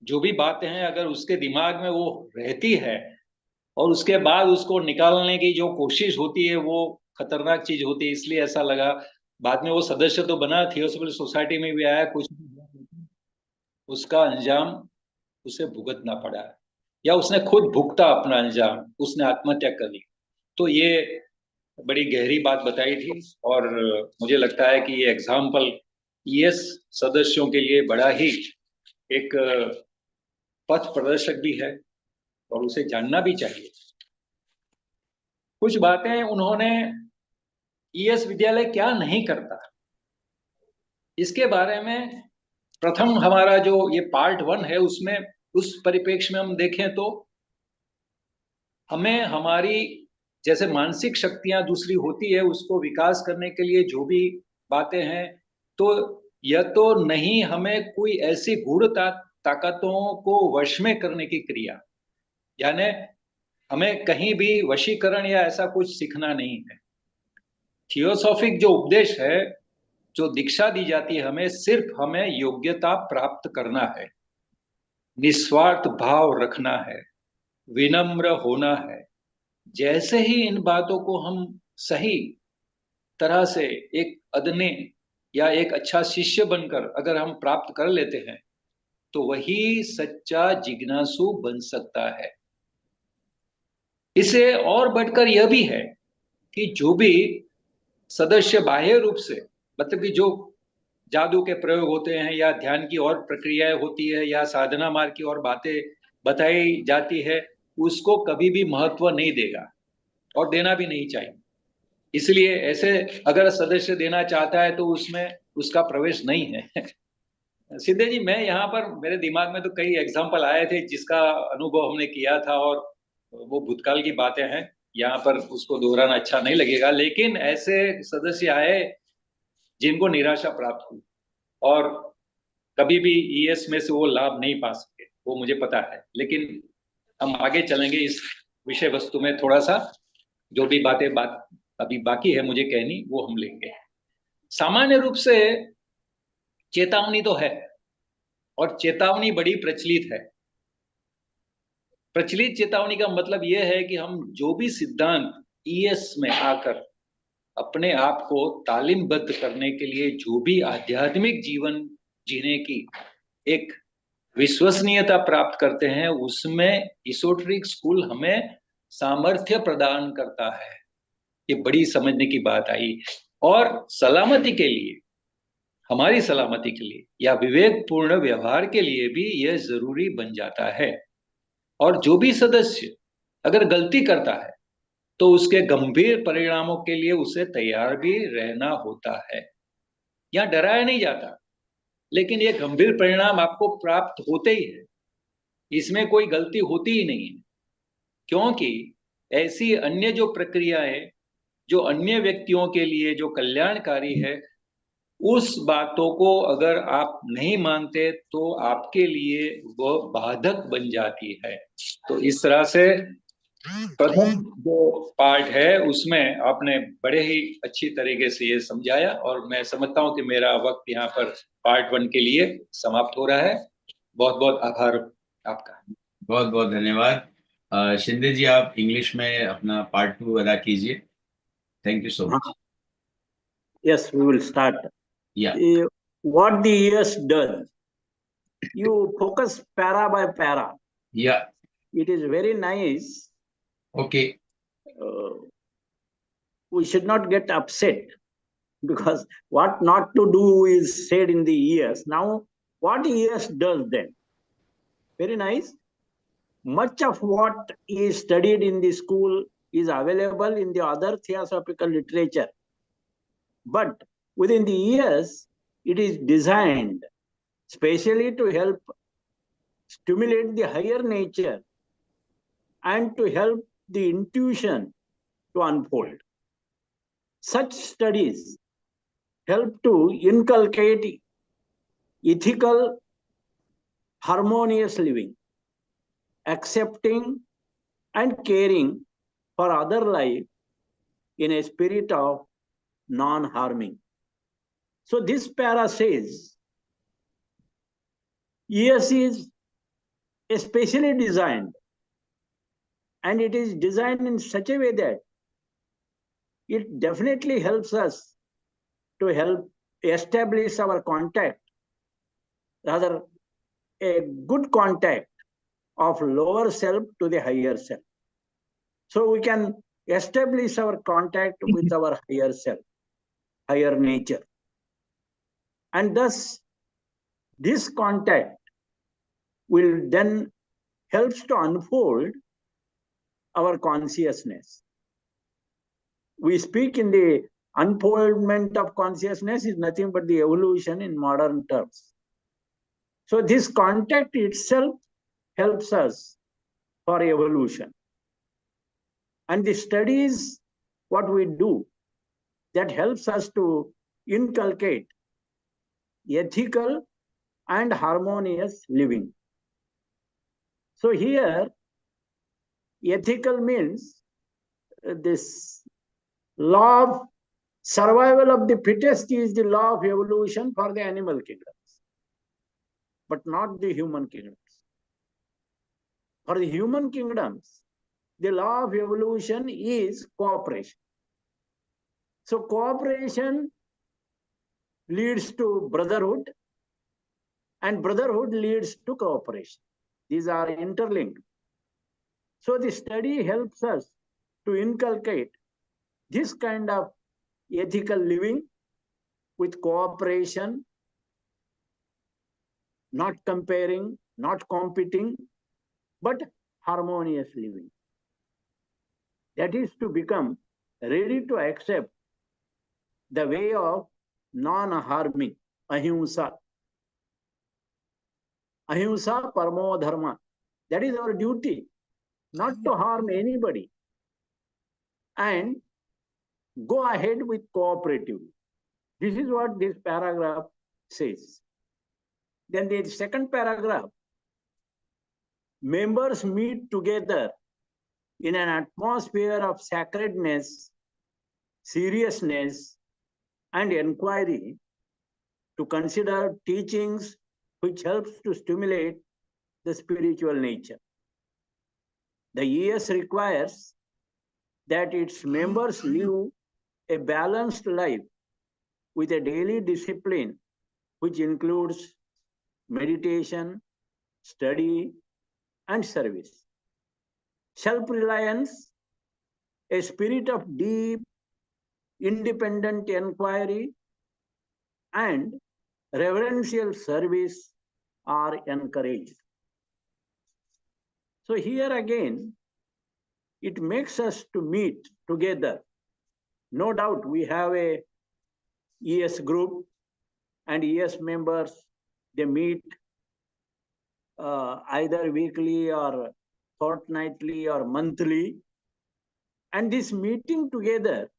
जो भी बातें हैं अगर उसके दिमाग में वो रहती है और उसके बाद उसको निकालने की जो कोशिश होती है वो खतरनाक चीज होती है। इसलिए ऐसा लगा। बाद में वो सदस्य तो बना, थियोसॉफिकल सोसाइटी में भी आया कुछ, उसका अंजाम उसे भुगतना पड़ा, या उसने खुद भुगता अपना अंजाम, उसने आत्महत्या कर ली। तो ये बड़ी गहरी बात बताई थी, और मुझे लगता है कि ये एग्जाम्पल ईएस सदस्यों के लिए बड़ा ही एक पथ प्रदर्शक भी है, और उसे जानना भी चाहिए। कुछ बातें उन्होंने, ईएस विद्यालय क्या नहीं करता, इसके बारे में प्रथम हमारा जो ये पार्ट 1 है, उसमें उस परिप्रेक्ष्य में हम देखें तो हमें हमारी जैसे मानसिक शक्तियां दूसरी होती है, उसको विकास करने के लिए जो भी बातें हैं, तो यह तो नहीं हमें कोई ऐसी गूढ़ ताकतों को वश में करने की क्रिया, यानी हमें कहीं भी वशीकरण या ऐसा कुछ सीखना नहीं है। थियोसॉफिक जो उपदेश है, जो दीक्षा दी जाती है हमें, सिर्फ हमें योग्यता प्राप्त करना है, निस्वार्थ भाव रखना है, विनम्र होना है। जैसे ही इन बातों को हम सही तरह से एक अदने या एक अच्छा शिष्य बनकर अगर हम प्राप्त कर लेते हैं, तो वही सच्चा जिज्ञासु बन सकता है। इसे और बढ़कर यह भी है कि जो भी सदस्य बाह्य रूप से, मतलब कि जो जादू के प्रयोग होते हैं या ध्यान की और प्रक्रियाएं होती है या साधना मार्ग की और बातें बताई जाती है, उसको कभी भी महत्व नहीं देगा और देना भी नहीं चाहिए। इसलिए ऐसे अगर सदस्य देना चाहता है तो उसमें उसका प्रवेश नहीं है। सिद्धे जी, मैं यहाँ पर मेरे दिमाग में तो कई एग्जाम्पल आए थे जिसका अनुभव हमने किया था, और वो भूतकाल की बातें हैं, यहाँ पर उसको दोहराना अच्छा नहीं लगेगा। लेकिन ऐसे सदस्य आए जिनको निराशा प्राप्त हुई और कभी भी ईएस में से वो लाभ नहीं पा सके, वो मुझे पता है। लेकिन हम आगे चलेंगे इस विषय वस्तु में, थोड़ा सा जो भी बातें अभी बाकी है मुझे कहनी, वो हम लेंगे। सामान्य रूप से चेतावनी तो है, और चेतावनी बड़ी प्रचलित है। प्रचलित चेतावनी का मतलब यह है कि हम जो भी सिद्धांत ईएस में आकर अपने आप को तालीमबद्ध करने के लिए जो भी आध्यात्मिक जीवन जीने की एक विश्वसनीयता प्राप्त करते हैं, उसमें एसोटेरिक स्कूल हमें सामर्थ्य प्रदान करता है। ये बड़ी समझने की बात आई। और सलामती के लिए, हमारी सलामती के लिए या विवेकपूर्ण व्यवहार के लिए भी यह जरूरी बन जाता है। और जो भी सदस्य अगर गलती करता है तो उसके गंभीर परिणामों के लिए उसे तैयार भी रहना होता है। यहाँ डराया नहीं जाता, लेकिन ये गंभीर परिणाम आपको प्राप्त होते ही है, इसमें कोई गलती होती ही नहीं है। क्योंकि ऐसी अन्य जो प्रक्रियाएं जो अन्य व्यक्तियों के लिए जो कल्याणकारी है, उस बातों को अगर आप नहीं मानते तो आपके लिए वह बाधक बन जाती है। तो इस तरह से प्रथम जो पार्ट है उसमें आपने बड़े ही अच्छी तरीके से ये समझाया, और मैं समझता हूं कि मेरा वक्त यहाँ पर पार्ट 1 के लिए समाप्त हो रहा है। बहुत बहुत आभार आपका। बहुत बहुत धन्यवाद। शिंदे जी, आप इंग्लिश में अपना पार्ट 2 अदा कीजिए। Thank you so much. Yes, we will start. या What the ES does, you focus para by para. या It is very nice. Okay We should not get upset because what not to do is said in the ES. Now, what ES does then? Very nice. Much of what is studied in the school is available in the other theosophical literature. But within the ES, it is designed specially to help stimulate the higher nature and to help the intuition to unfold. Such studies help to inculcate ethical, harmonious living, accepting and caring for other life in a spirit of non-harming. So this para says, ES is especially designed, and it is designed in such a way that it definitely helps us to help establish our contact, rather a good contact of lower self to the higher self. So we can establish our contact with our higher self, higher nature. And thus, this contact will then helps to unfold our consciousness. We speak in the unfoldment of consciousness is nothing but the evolution in modern terms. So this contact itself helps us for evolution. And the studies, what we do, that helps us to inculcate ethical and harmonious living. So here, ethical means this law of survival of the fittest is the law of evolution for the animal kingdoms, but not the human kingdoms. For the human kingdoms, the law of evolution is cooperation. So cooperation leads to brotherhood, and brotherhood leads to cooperation. These are interlinked. So the study helps us to inculcate this kind of ethical living with cooperation, not comparing, not competing, but harmonious living. That is to become ready to accept the way of non-harming, ahimsa. Ahimsa paramo dharma. That is our duty, not to harm anybody. And go ahead with cooperatively. This is what this paragraph says. Then the second paragraph, members meet together in an atmosphere of sacredness, seriousness, and inquiry to consider teachings which helps to stimulate the spiritual nature. The ES requires that its members live a balanced life with a daily discipline which includes meditation, study, and service. Self-reliance, a spirit of deep, independent inquiry, and reverential service are encouraged. So here again, it makes us to meet together. No doubt we have a ES group and ES members, they meet either weekly or fortnightly or monthly. And this meeting together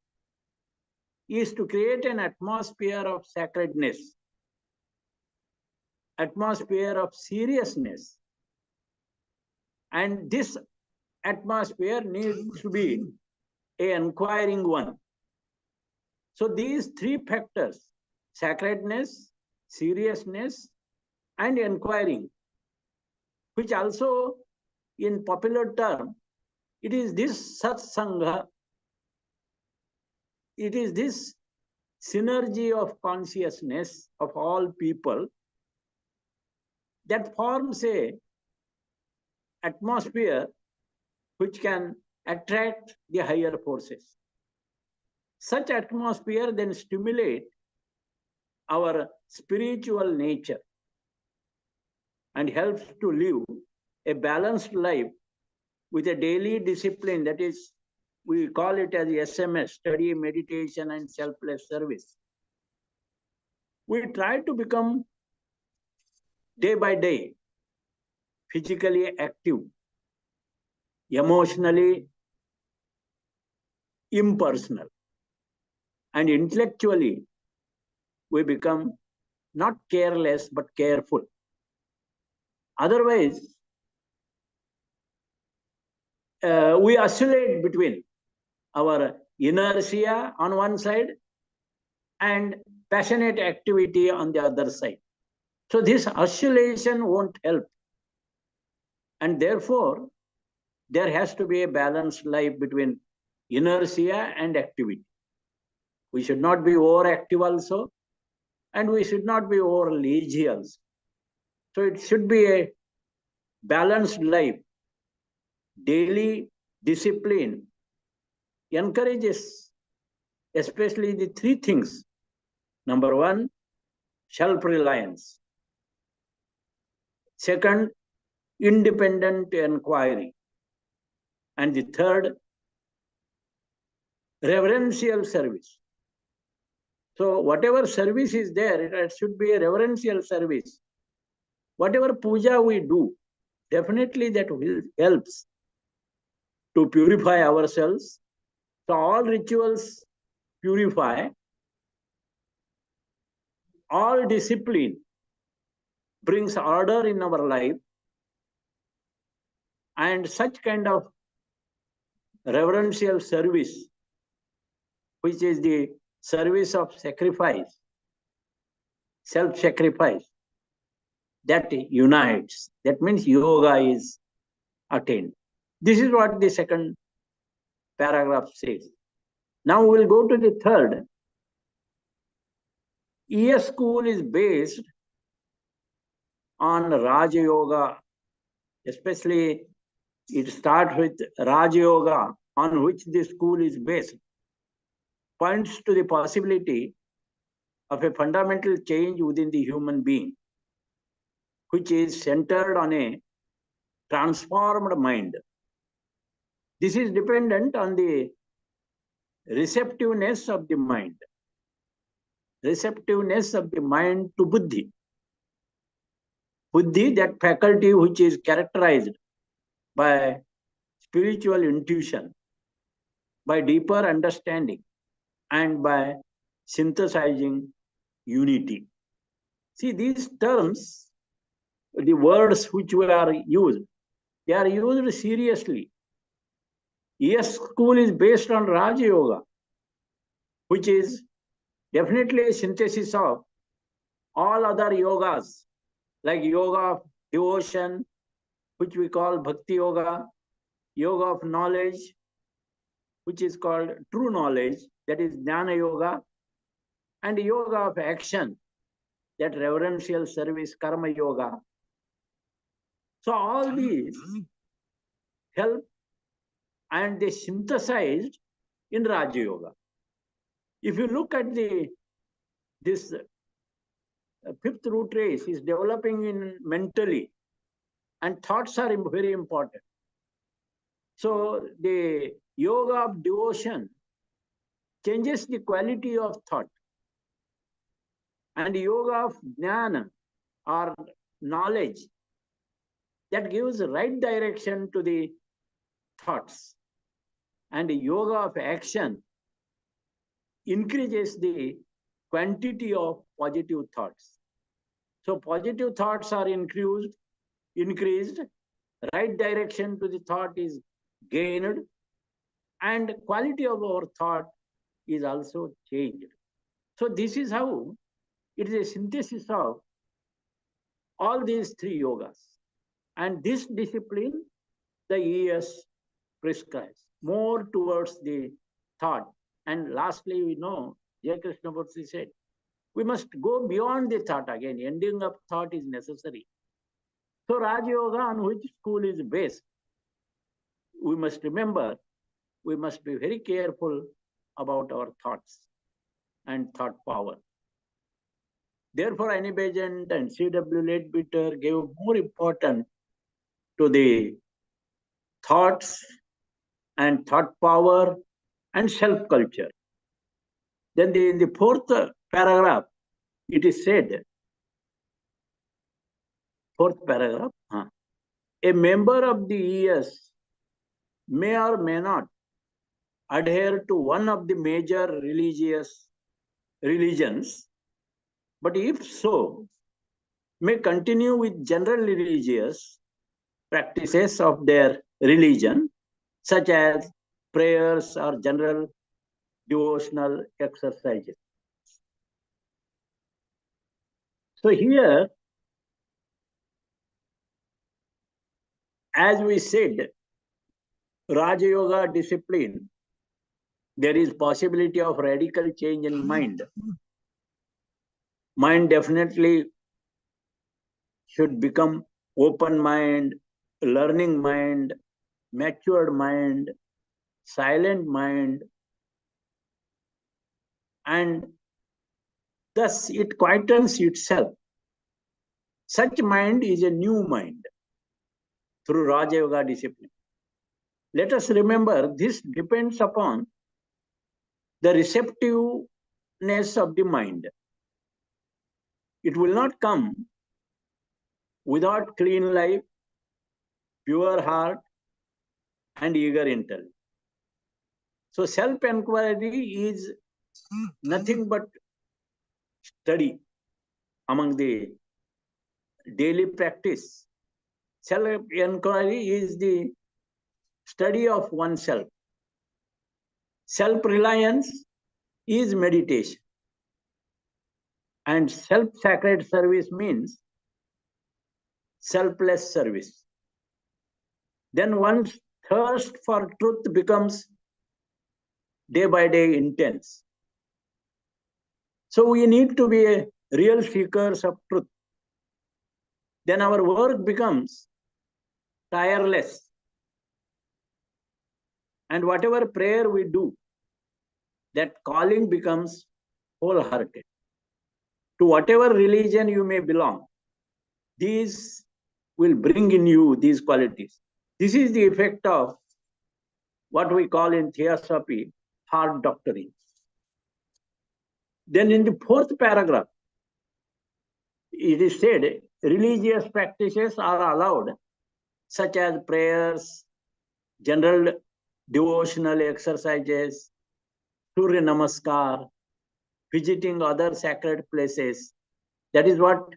is to create an atmosphere of sacredness, atmosphere of seriousness. And this atmosphere needs to be an inquiring one. So these three factors, sacredness, seriousness, and inquiring, which also in popular term, it is this satsanga, it is this synergy of consciousness of all people that forms a atmosphere which can attract the higher forces. Such atmosphere then stimulate our spiritual nature and helps to live a balanced life with a daily discipline, that is, we call it as SMS, study, meditation, and selfless service. We try to become day by day physically active, emotionally impersonal, and intellectually we become not careless but careful. Otherwise, we oscillate between our inertia on one side and passionate activity on the other side. So this oscillation won't help. And therefore, there has to be a balanced life between inertia and activity. We should not be overactive also, and we should not be over lazy also. So it should be a balanced life. Daily discipline encourages especially the three things. Number one, self-reliance. Second, independent inquiry. And the third, reverential service. So whatever service is there, it should be a reverential service. Whatever puja we do, definitely that will helps to purify ourselves. So all rituals purify, all discipline brings order in our life, and such kind of reverential service, which is the service of sacrifice, self-sacrifice, that unites. That means yoga is attained. This is what the second paragraph says. Now we will go to the third. ES school is based on Raja Yoga, especially it starts with Raja Yoga, on which the school is based, points to the possibility of a fundamental change within the human being, which is centered on a transformed mind. This is dependent on the receptiveness of the mind. Receptiveness of the mind to buddhi. Buddhi, that faculty which is characterized by spiritual intuition, by deeper understanding, and by synthesizing unity. See, these terms, the words which are used, they are used seriously. ES school is based on Raja Yoga, which is definitely a synthesis of all other yogas, like yoga of devotion, which we call bhakti yoga, yoga of knowledge, which is called true knowledge, that is jnana yoga, and yoga of action, that reverential service, karma yoga. So all these help, and they synthesized in Raja Yoga. If you look at this fifth root race is developing in mentally, and thoughts are very important. So the yoga of devotion changes the quality of thought, and yoga of jnana or knowledge, that gives right direction to the thoughts, and the yoga of action increases the quantity of positive thoughts. So positive thoughts are increased, right direction to the thought is gained, and quality of our thought is also changed. So this is how it is a synthesis of all these three yogas. And this discipline, the ES prescribes more towards the thought. And lastly, we know, J. Krishnamurti said, we must go beyond the thought again. Ending of thought is necessary. So Raja Yoga, on which school is based, we must remember, we must be very careful about our thoughts and thought power. Therefore, Annie Besant and C.W. Leadbeater gave more importance to the thoughts and thought power and self-culture. Then in the fourth paragraph, it is said, fourth paragraph, a member of the ES may or may not adhere to one of the major religions, but if so, may continue with general religious practices of their religion, such as prayers or general devotional exercises. So here, as we said, Raja Yoga discipline, there is possibility of radical change in mind. Mind definitely should become open mind, learning mind, matured mind, silent mind, and thus it quietens itself. Such mind is a new mind through Raja Yoga discipline. Let us remember this depends upon the receptiveness of the mind. It will not come without clean life, pure heart, and eager intellect. So self-inquiry is nothing but study among the daily practice. Self-inquiry is the study of oneself. Self-reliance is meditation. And self-sacred service means selfless service. Then one's thirst for truth becomes day by day intense. So we need to be a real seekers of truth. Then our work becomes tireless. And whatever prayer we do, that calling becomes wholehearted. To whatever religion you may belong, these will bring in you these qualities. This is the effect of what we call in theosophy heart doctrine. Then in the fourth paragraph, it is said religious practices are allowed, such as prayers, general devotional exercises, Surya Namaskar, visiting other sacred places. That is what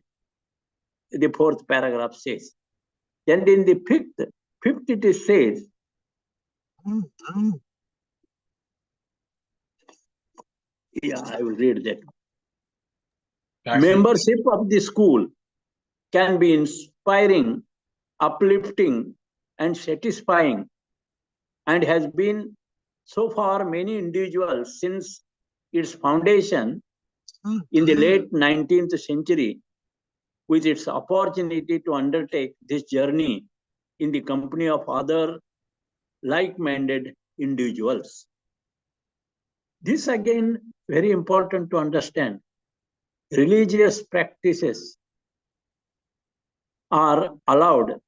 the fourth paragraph says. Then in the fifth it is says, yeah, I will read that. Membership of the school can be inspiring, uplifting, and satisfying, and has been so for many individuals since its foundation in the late 19th century, with its opportunity to undertake this journey in the company of other like-minded individuals. This again, very important to understand. Religious practices are allowed,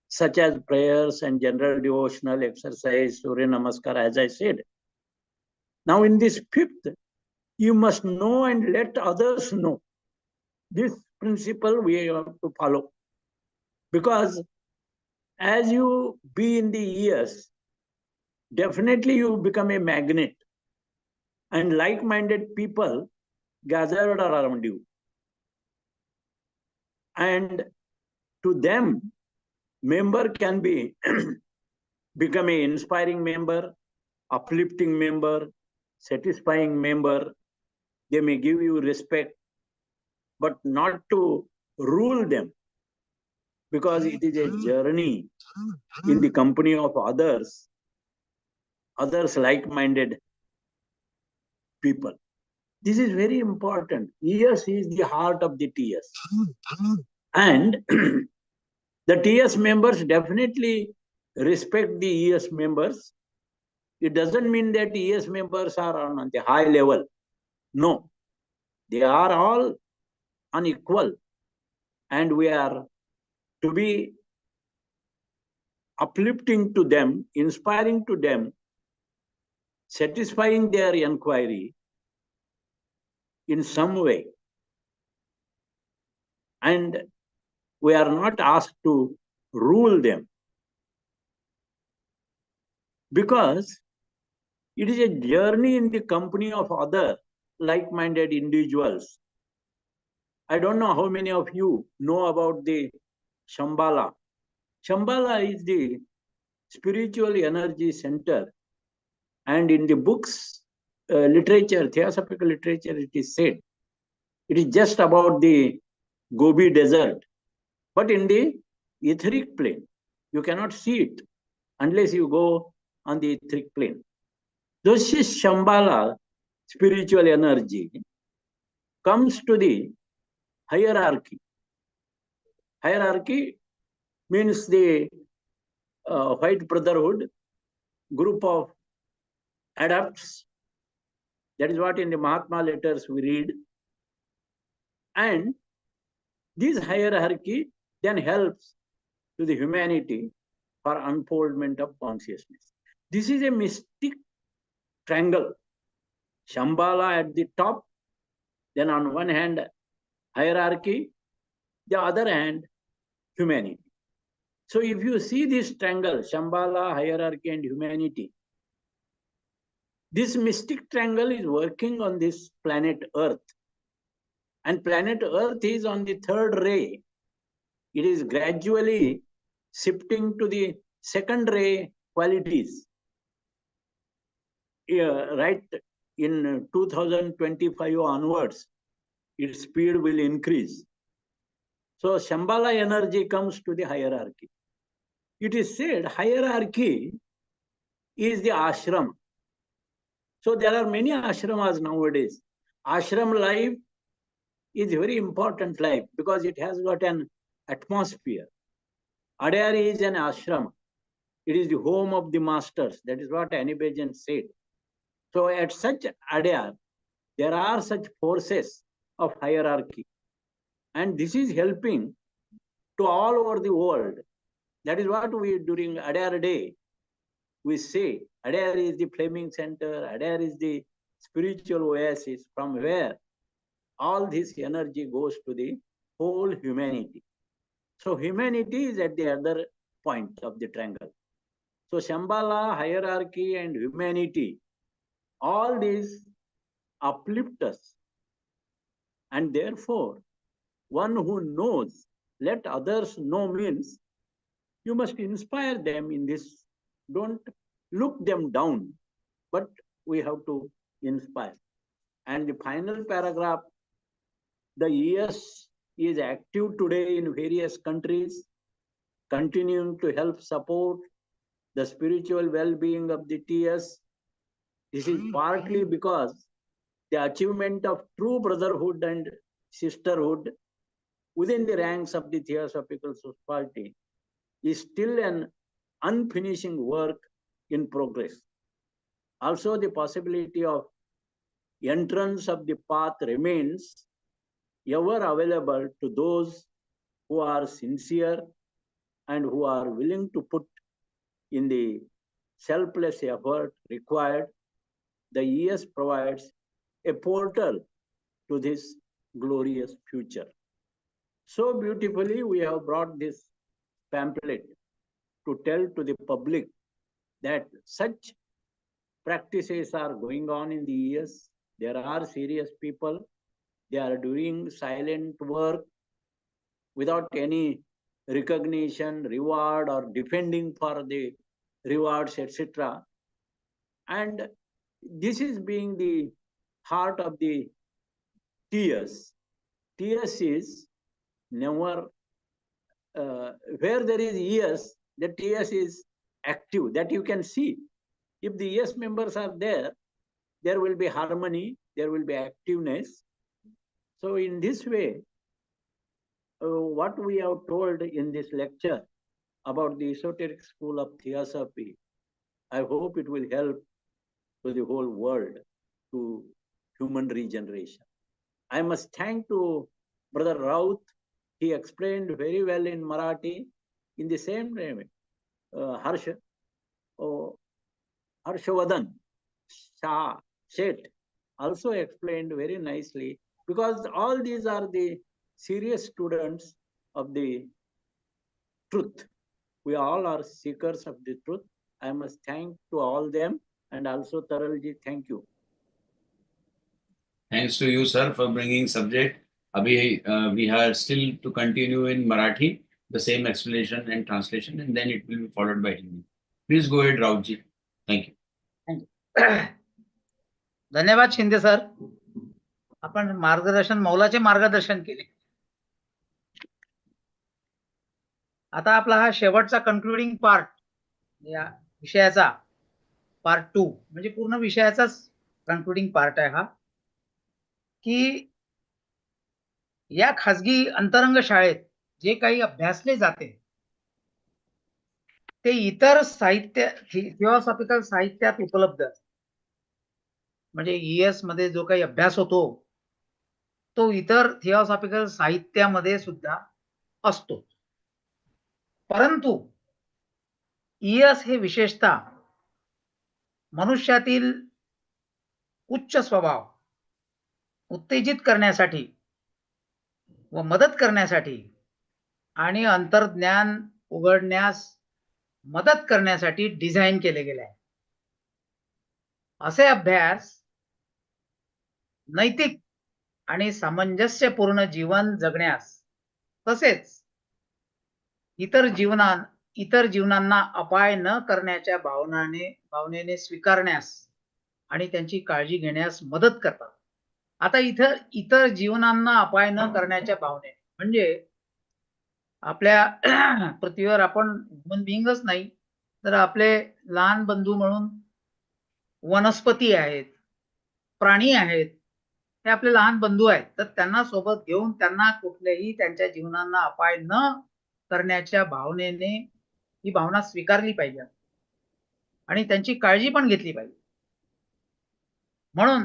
such as prayers and general devotional exercise, Surya Namaskar, as I said. Now in this fifth, you must know and let others know. This principle we have to follow. Because as you be in the years, definitely you become a magnet. And like-minded people gathered around you. And to them, member can be become an inspiring member, uplifting member, satisfying member. They may give you respect, but not to rule them, because it is a journey in the company of others like-minded people. This is very important. ES is the heart of the TS. And the TS members definitely respect the ES members. It doesn't mean that ES members are on the high level. No, they are all unequal. And we are to be uplifting to them, inspiring to them, satisfying their inquiry in some way. And we are not asked to rule them, because it is a journey in the company of other like-minded individuals. I don't know how many of you know about the Shambhala. Shambhala is the spiritual energy center. And in the books, literature, theosophical literature, it is said, it is just about the Gobi desert. But in the etheric plane, you cannot see it unless you go on the etheric plane. This is Shambhala, spiritual energy, comes to the hierarchy. Hierarchy means the white brotherhood, group of adepts. That is what in the Mahatma letters we read. And this hierarchy then helps to the humanity for unfoldment of consciousness. This is a mystic triangle. Shambhala at the top, then on one hand hierarchy, the other hand humanity. So if you see this triangle, Shambhala, hierarchy and humanity, this mystic triangle is working on this planet Earth. And planet Earth is on the third ray. It is gradually shifting to the second ray qualities. Right in 2025 onwards, its speed will increase. So Shambhala energy comes to the hierarchy. It is said hierarchy is the ashram. So there are many ashramas nowadays. Ashram life is a very important life because it has got an atmosphere. Adayar is an ashram. It is the home of the masters. That is what Anibejan said. So at such Adayar, there are such forces of hierarchy. And this is helping to all over the world. That is what we, during Adayar Day, we say, Adayar is the flaming center, Adayar is the spiritual oasis from where all this energy goes to the whole humanity. So humanity is at the other point of the triangle. So Shambhala, hierarchy and humanity, all these uplift us. And therefore, one who knows, let others know means you must inspire them in this. Don't look them down, but we have to inspire. And the final paragraph, the ES is active today in various countries, continuing to help support the spiritual well-being of the TS. This is partly because the achievement of true brotherhood and sisterhood within the ranks of the Theosophical Society is still an unfinishing work in progress. Also, the possibility of entrance of the path remains ever available to those who are sincere and who are willing to put in the selfless effort required. The ES provides a portal to this glorious future. So beautifully, we have brought this pamphlet to tell to the public that such practices are going on in the ES. There are serious people. They are doing silent work without any recognition, reward, or defending for the rewards, etc. And this is being the heart of the TS. TS is never, where there is ES, the TS is active, that you can see. If the ES members are there, there will be harmony, there will be activeness. So in this way, what we have told in this lecture about the esoteric school of theosophy, I hope it will help to the whole world, to human regeneration. I must thank to Brother Raut. He explained very well in Marathi. In the same way, Harshavardhan Shah Shet also explained very nicely, because all these are the serious students of the truth. We all are seekers of the truth. I must thank to all them, and also Taralji, thank you. Thanks to you, sir, for bringing subject. Abhi, we are still to continue in Marathi, the same explanation and translation, and then it will be followed by Hindi. Please go ahead, Rautji. Thank you. धन्यवाद Shinde sir, आपण मार्गदर्शन, मौलाचे मार्गदर्शन केले. आता आपला हा शेवटचा concluding part या विषयाचा पार्ट 2 म्हणजे पूर्ण विषयाचाच कन्क्लुडिंग पार्ट आहे हा, की या खाजगी अंतरंग शाळेत जे काही अभ्यासले जाते ते इतर साहित्य थिओसॉफिकल साहित्यात उपलब्ध असते. म्हणजे ES मध्ये जो काही अभ्यास होतो तो इतर थिओसॉफिकल साहित्यामध्ये सुद्धा असतो. परंतु ES हे विशेषतः मनुष्यातील उच्च स्वभाव उत्तेजित करण्यासाठी व मदत करण्यासाठी आणि अंतर्ज्ञान उघडण्यास मदत करण्यासाठी डिझाइन केले गेले आहे. असे अभ्यास नैतिक आणि सामंजस्यपूर्ण जीवन जगण्यास तसेच इतर जीवनांना अपाय न करण्याच्या भावनेने स्वीकारण्यास आणि त्यांची काळजी घेण्यास मदत करतात. आता इतर जीवनांना अपाय न करण्याच्या भावने म्हणजे आपल्या पृथ्वीवर आपण ह्युमन बिईंगच नाही तर आपले लहान बंधू म्हणून वनस्पती आहेत, प्राणी आहेत, हे आपले लहान बंधू आहेत. तर त्यांना सोबत घेऊन त्यांना कुठल्याही त्यांच्या जीवनांना अपाय न करण्याच्या भावनेने ही भावना स्वीकारली पाहिजे आणि त्यांची काळजी पण घेतली पाहिजे. म्हणून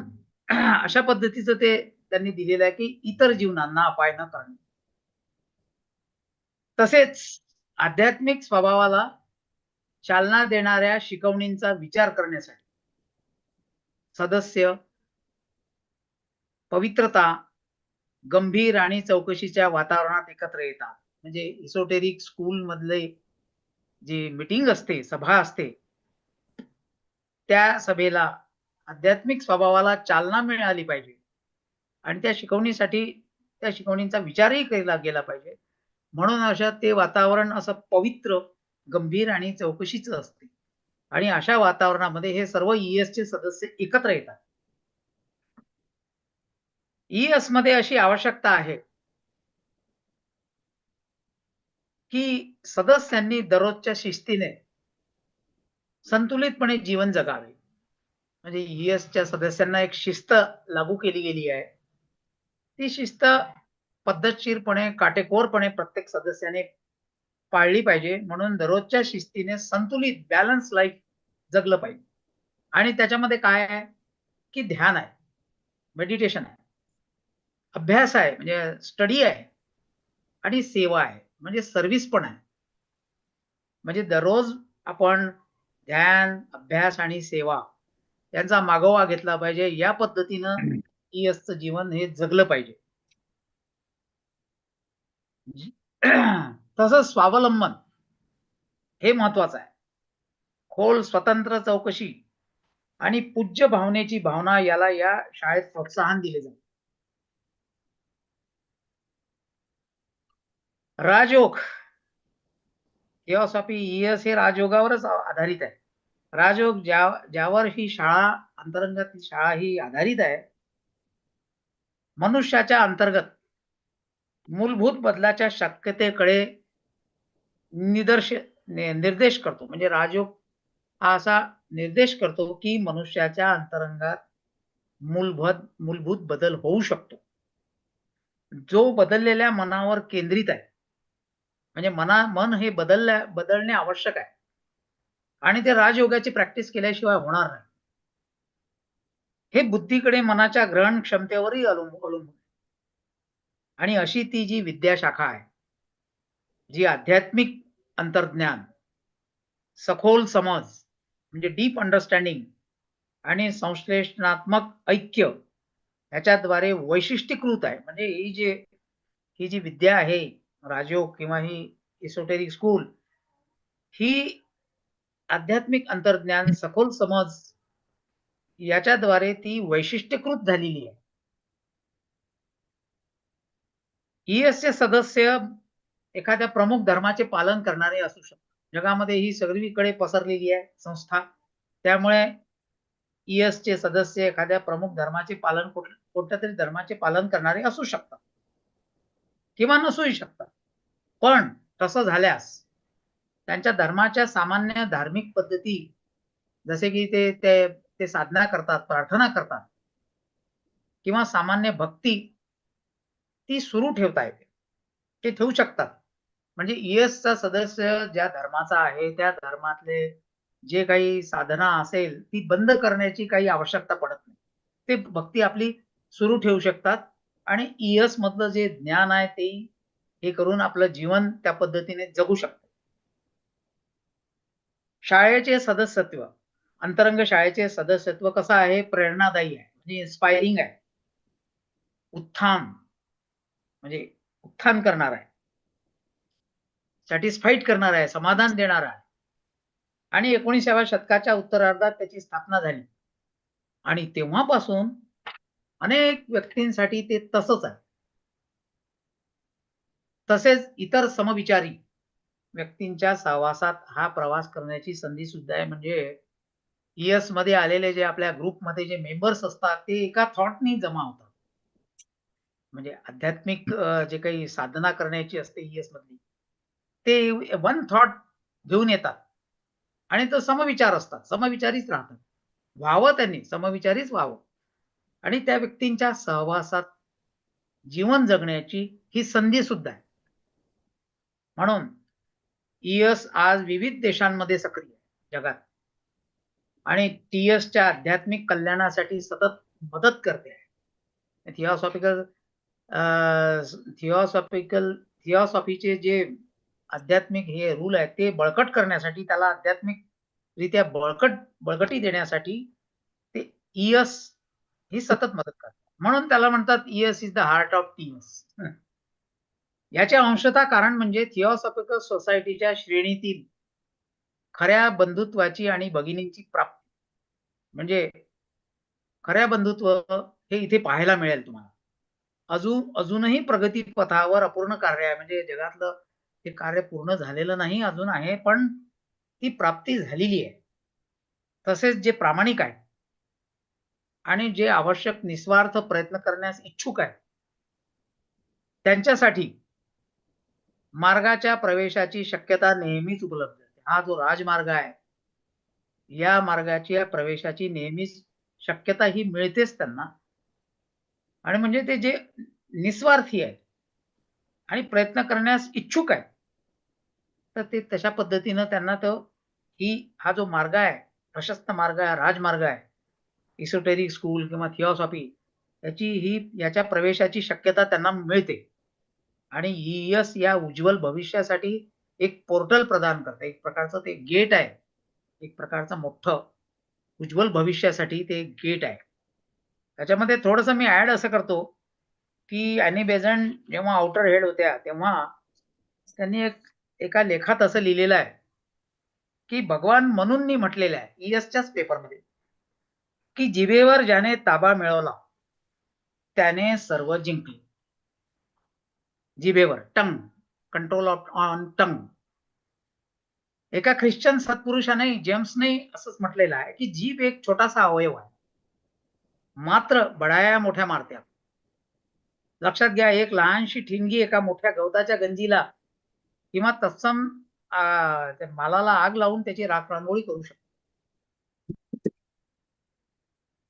अशा पद्धतीचं ते त्यांनी दिलेलं आहे की इतर जीवनांना अपाय न करणे. तसेच आध्यात्मिक स्वभावाला चालना देणाऱ्या शिकवणींचा विचार करण्यासाठी सदस्य पवित्रता, गंभीर आणि चौकशीच्या वातावरणात एकत्र येतात. म्हणजे इसोटेरिक स्कूल मधले जी मीटिंग असते, सभा असते, त्या सभेला आध्यात्मिक स्वभावाला चालना मिळाली पाहिजे आणि त्या शिकवणींचा विचारही केला गेला पाहिजे. म्हणून अशा ते वातावरण असं पवित्र, गंभीर आणि चौकशीचं असते आणि अशा वातावरणामध्ये हे सर्व ES चे सदस्य एकत्र येतात. ES मध्ये अशी आवश्यकता आहे की सदस्यांनी दररोजच्या शिस्तीने संतुलितपणे जीवन जगावे. म्हणजे ES च्या सदस्यांना एक शिस्त लागू केली गेली आहे. ती शिस्त पद्धतशीरपणे, काटेकोरपणे प्रत्येक सदस्याने पाळली पाहिजे. म्हणून दररोजच्या शिस्तीने संतुलित बॅलन्स लाईफ जगलं पाहिजे. आणि त्याच्यामध्ये काय आहे की ध्यान आहे, मेडिटेशन आहे, अभ्यास आहे म्हणजे स्टडी आहे आणि सेवा आहे म्हणजे सर्व्हिस पण आहे. म्हणजे दररोज आपण ध्यान, अभ्यास आणि सेवा यांचा मागोवा घेतला पाहिजे. या पद्धतीनं ESचं जीवन हे जगलं पाहिजे. तसंच स्वावलंबन हे महत्वाचं आहे. खोल स्वतंत्र चौकशी आणि पूज्य भावनेची भावना याला या शाळेत प्रोत्साहन दिले जाते. राजयोग थिओसॉफी ES हे राजयोगावरच आधारित आहे. राजयोग ज्यावर ही शाळा, अंतरंगातली शाळा ही आधारित आहे, मनुष्याच्या अंतर्गत मूलभूत बदलाच्या शक्यतेकडे निर्देश करतो. म्हणजे राजयोग हा असा निर्देश करतो की मनुष्याच्या अंतरंगात मूलभूत बदल होऊ शकतो. जो बदललेल्या मनावर केंद्रित आहे. म्हणजे मन हे बदलणे आवश्यक आहे आणि ते राजयोगाची प्रॅक्टिस केल्याशिवाय होणार नाही. हे बुद्धीकडे, मनाच्या ग्रहण क्षमतेवरही अवलंबून आणि अशी ती जी विद्याशाखा आहे, जी आध्यात्मिक अंतर्ज्ञान, सखोल समज म्हणजे डीप अंडरस्टँडिंग आणि संश्लेषणात्मक ऐक्य ह्याच्याद्वारे वैशिष्ट्यीकृत आहे. म्हणजे ही जी विद्या आहे, राजयोग किंवा ही एसोटेरिक स्कूल, ही आध्यात्मिक अंतर्ज्ञान, सखोल समज याच्याद्वारे ती वैशिष्ट्यीकृत झालेली आहे. ES चे सदस्य एखाद्या प्रमुख धर्माचे पालन करणारे असू शकतात. जगामध्ये ही सगळीकडे पसरलेली आहे संस्था. त्यामुळे ES चे सदस्य एखाद्या प्रमुख धर्माचे पालन, कोणत्या तरी धर्माचे पालन करणारे असू शकतात किंवा नसूही शकतात. पण तसं झाल्यास त्यांच्या धर्माच्या सामान्य धार्मिक पद्धती, जसे की ते साधना करतात, प्रार्थना करतात किंवा सामान्य भक्ती, ती सुरू ठेवता येते, ते ठेवू शकतात. म्हणजे ESचा सदस्य ज्या धर्माचा आहे त्या धर्मातले जे काही साधना असेल ती बंद करण्याची काही आवश्यकता पडत नाही. ते भक्ती आपली सुरू ठेवू शकतात आणि ES मधलं जे ज्ञान आहे ते हे करून आपलं जीवन त्या पद्धतीने जगू शकतात. शाळेचे सदस्यत्व, अंतरंग शाळेचे सदस्यत्व कसं आहे? प्रेरणादायी आहे, म्हणजे इन्स्पायरिंग आहे, उत्थान म्हणजे उत्थान करणार आहे, सॅटिस्फाईड करणार आहे, समाधान देणार आहे. आणि 19व्या शतकाच्या उत्तरार्धात त्याची स्थापना झाली आणि तेव्हापासून अनेक व्यक्तींसाठी ते तसंच आहे. तसेच इतर समविचारी व्यक्तींच्या सहवासात हा प्रवास करण्याची संधी सुद्धा आहे. म्हणजे ES मध्ये आलेले जे आपल्या ग्रुपमध्ये जे मेंबर्स असतात ते एका थॉटनी जमा होतात. म्हणजे आध्यात्मिक जे काही साधना करण्याची असते ES मधली ते वन थॉट घेऊन येतात आणि तो समविचार असतात, समविचारीच राहतात. व्हावं त्यांनी समविचारीच व्हावं आणि त्या व्यक्तींच्या सहवासात जीवन जगण्याची ही संधी सुद्धा आहे. म्हणून ES आज विविध देशांमध्ये सक्रिय आहे जगात आणि TSच्या आध्यात्मिक कल्याणासाठी सतत मदत करते आहे. थिओसॉफीचे जे आध्यात्मिक हे रूल आहेत ते बळकट करण्यासाठी, त्याला आध्यात्मिक रित्या बळकटी देण्यासाठी ते ES ही सतत मदत करतात. म्हणून त्याला म्हणतात ES is the heart of TS. याचे अंशतः कारण म्हणजे थिओसॉफिकल सोसायटीच्या श्रेणीतील खऱ्या बंधुत्वाची आणि भगिनींची प्राप्ती. म्हणजे खऱ्या बंधुत्व हे इथे पाहायला मिळेल तुम्हाला. अजूनही प्रगती पथावर अपूर्ण कार्य आहे. म्हणजे जगातलं हे कार्य पूर्ण झालेलं नाही, अजून आहे, पण ती प्राप्ती झालेली आहे. तसेच जे प्रामाणिक आहे आणि जे आवश्यक निस्वार्थ प्रयत्न करण्यास इच्छुक आहे त्यांच्यासाठी मार्गाच्या प्रवेशाची शक्यता नेहमीच उपलब्ध आहे. हा जो राजमार्ग आहे या मार्गाच्या प्रवेशाची नेहमीच शक्यता ही मिळतेच त्यांना. आणि म्हणजे ते जे निस्वार्थी आहे आणि प्रयत्न करण्यास इच्छुक आहे तर ते तशा पद्धतीनं त्यांना तो हा जो मार्ग आहे, प्रशस्त मार्ग आहे, राजमार्ग आहे, इसोटेरिक स्कूल किंवा थिओसॉफी याच्या प्रवेशाची शक्यता त्यांना मिळते. आणि ES या उज्ज्वल भविष्यासाठी एक पोर्टल प्रदान करते. एक प्रकारचं ते गेट आहे, एक प्रकारचं मोठं उज्ज्वल भविष्यासाठी ते गेट आहे. त्याच्यामध्ये थोडंसं मी ऍड असं करतो की ॲनी बेझंट जेव्हा आउटर हेड होत्या तेव्हा त्यांनी एका लेखात असं लिहिलेलं आहे की भगवान म्हणूननी म्हटलेलं आहे ESच्याच पेपरमध्ये की जिभेवर ज्याने ताबा मिळवला त्याने सर्व जिंकले. जिभेवर, टंग, कंट्रोल ऑन टंग. एका ख्रिश्चन सत्पुरुषाने जेम्सने असंच म्हटलेलं आहे की जीभ एक छोटासा अवयव आहे, मात्र बडाया मोठ्या मारत्यात. लक्षात घ्या, एक लहानशी ठिणगी एका मोठ्या गवताच्या गंजीला किंवा तत्सम मालाला आग लावून त्याची राख रांगोळी करू शकते.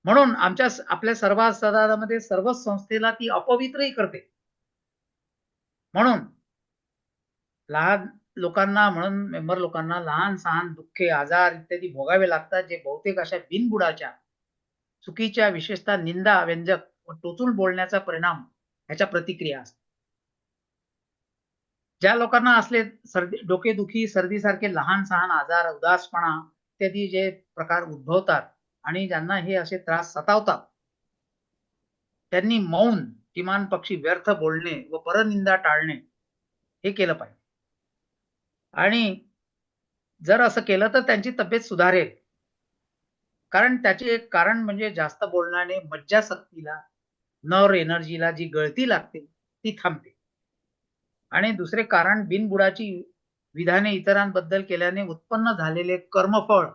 म्हणून आपल्या सर्वांमध्ये सर्वच संस्थेला ती अपवित्रही करते. म्हणून लहान लोकांना, म्हणून मेंबर लोकांना लहान सहान दुःखे, आजार इत्यादी भोगावे लागतात, जे बहुतेक अशा बिनबुडाच्या चुकीच्या, विशेषतः निंदा व्यंजक व टोचून बोलण्याचा परिणाम ह्याच्या प्रतिक्रिया असतात. ज्या लोकांना असले डोकेदुखी, सर्दीसारखे लहान सहान आजार, उदासपणा इत्यादी जे प्रकार उद्भवतात आणि ज्यांना हे असे त्रास सतावतात त्यांनी मौन, किमान पक्षी व्यर्थ बोलणे व परनिंदा टाळणे हे केलं पाहिजे. आणि जर असं केलं तर त्यांची तब्येत सुधारेल. कारण त्याचे एक कारण म्हणजे जास्त बोलण्याने मज्जाशक्तीला, नर्व एनर्जीला जी गळती लागते ती थांबते. आणि दुसरे कारण बिनबुडाची विधाने इतरांबद्दल केल्याने उत्पन्न झालेले कर्मफळ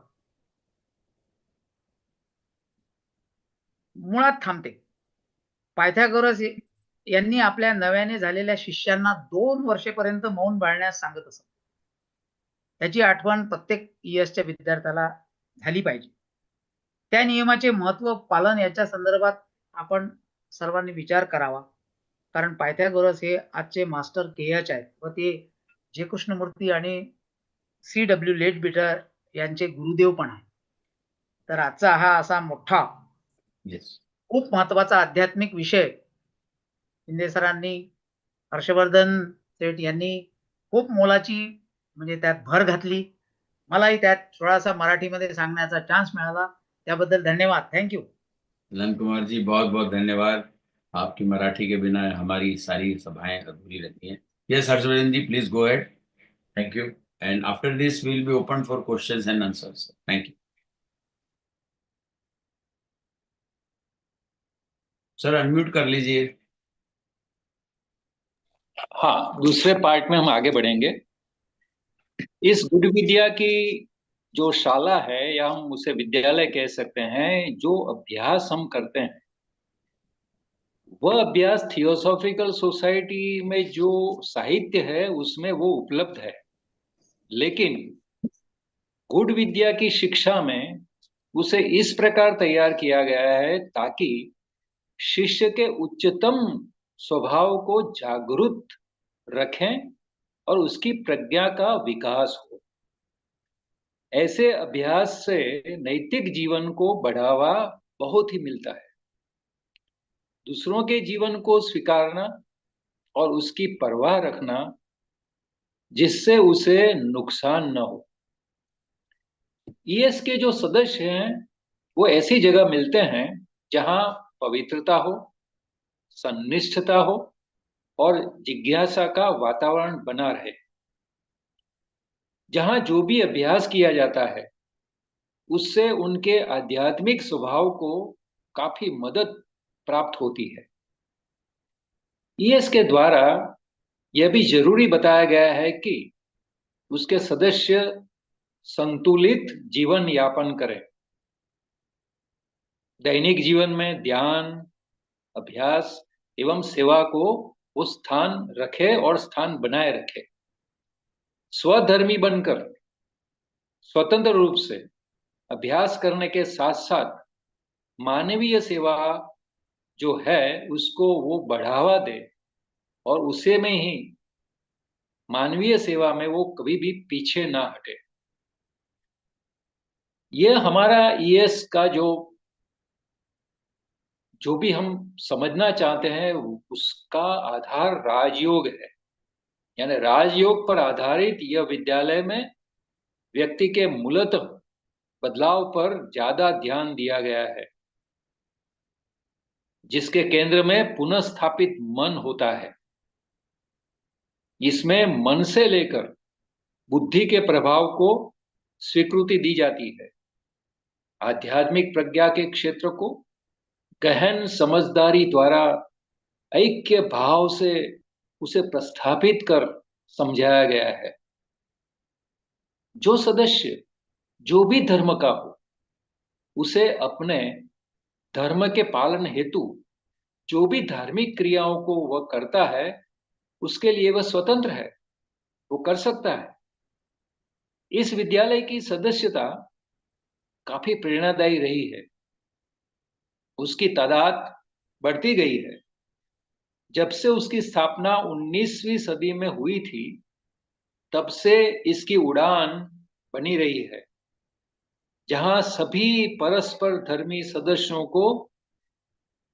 मुळात थांबते. पायथागोरस यांनी आपल्या नव्याने झालेल्या शिष्यांना 2 वर्षेपर्यंत मौन बाळगण्यास सांगत असत. त्याची आठवण प्रत्येक ESच्या विद्यार्थ्याला झाली पाहिजे. त्या नियमाचे महत्व पालन याच्या संदर्भात आपण सर्वांनी विचार करावा. कारण पायथागोरस हे आजचे मास्टर KH आहेत व ते जे कृष्णमूर्ती आणि CW लेटबीटर यांचे गुरुदेव पण आहे. तर आजचा हा असा मोठा येस. खूप महत्वाचा आध्यात्मिक विषय शिंदे सरांनी, हर्षवर्धन सेठ यांनी खूप मोलाची म्हणजे त्यात भर घातली. मलाही त्यात थोडासा मराठीमध्ये सांगण्याचा चान्स मिळाला, त्याबद्दल धन्यवाद. थँक्यू. नंद कुमार जी, बहुत बहुत धन्यवाद. आपकी मराठी के बिना हमारी सारी सभाएं अधूरी रहती हैं. Yes Harshvardhan ji, please go ahead. Thank you. And after this we will be open for questions and answers. Thank you. Sir unmute कर लीजिए. हाँ, दूसरे पार्ट में हम आगे बढ़ेंगे. इस गुड विद्या की जो शाला है, या हम उसे विद्यालय कह सकते हैं, जो अभ्यास हम करते हैं, वह अभ्यास थियोसॉफिकल सोसाइटी में जो साहित्य है उसमें वो उपलब्ध है. लेकिन गुड विद्या की शिक्षा में उसे इस प्रकार तैयार किया गया है ताकि शिष्य के उच्चतम स्वभाव को जागृत रखें और उसकी प्रज्ञा का विकास हो. ऐसे अभ्यास से नैतिक जीवन को बढ़ावा बहुत ही मिलता है. दूसरों के जीवन को स्वीकारना और उसकी परवाह रखना जिससे उसे नुकसान न हो. ईएस के जो सदस्य हैं वो ऐसी जगह मिलते हैं जहां पवित्रता हो, सन्निष्ठता हो और जिज्ञासा का वातावरण बना रहे. जहां जो भी अभ्यास किया जाता है उससे उनके आध्यात्मिक स्वभाव को काफी मदद प्राप्त होती है. ईएस के द्वारा यह भी जरूरी बताया गया है कि उसके सदस्य संतुलित जीवन यापन करें. दैनिक जीवन में ध्यान, अभ्यास एवं सेवा को वो स्थान रखे और स्थान बनाए रखे. स्वधर्मी बनकर स्वतंत्र रूप से अभ्यास करने के साथ साथ मानवीय सेवा जो है उसको वो बढ़ावा दे और उसे में ही मानवीय सेवा में वो कभी भी पीछे ना हटे. यह हमारा ईएस का जो भी हम समझना चाहते हैं उसका आधार राजयोग है. यानी राजयोग पर आधारित यह विद्यालय में व्यक्ति के मूलतः बदलाव पर ज्यादा ध्यान दिया गया है, जिसके केंद्र में पुनः स्थापित मन होता है. इसमें मन से लेकर बुद्धि के प्रभाव को स्वीकृति दी जाती है. आध्यात्मिक प्रज्ञा के क्षेत्र को गहन समझदारी द्वारा ऐक्य भाव से उसे प्रस्थापित कर समझाया गया है. जो सदस्य जो भी धर्म का हो उसे अपने धर्म के पालन हेतु जो भी धार्मिक क्रियाओं को वह करता है उसके लिए वह स्वतंत्र है, वो कर सकता है. इस विद्यालय की सदस्यता काफी प्रेरणादायी रही है. उसकी तादाद बढ़ती गई है. जब से उसकी स्थापना 19वीं सदी में हुई थी तब से इसकी उड़ान बनी रही है, जहां सभी परस्पर धर्मी सदस्यों को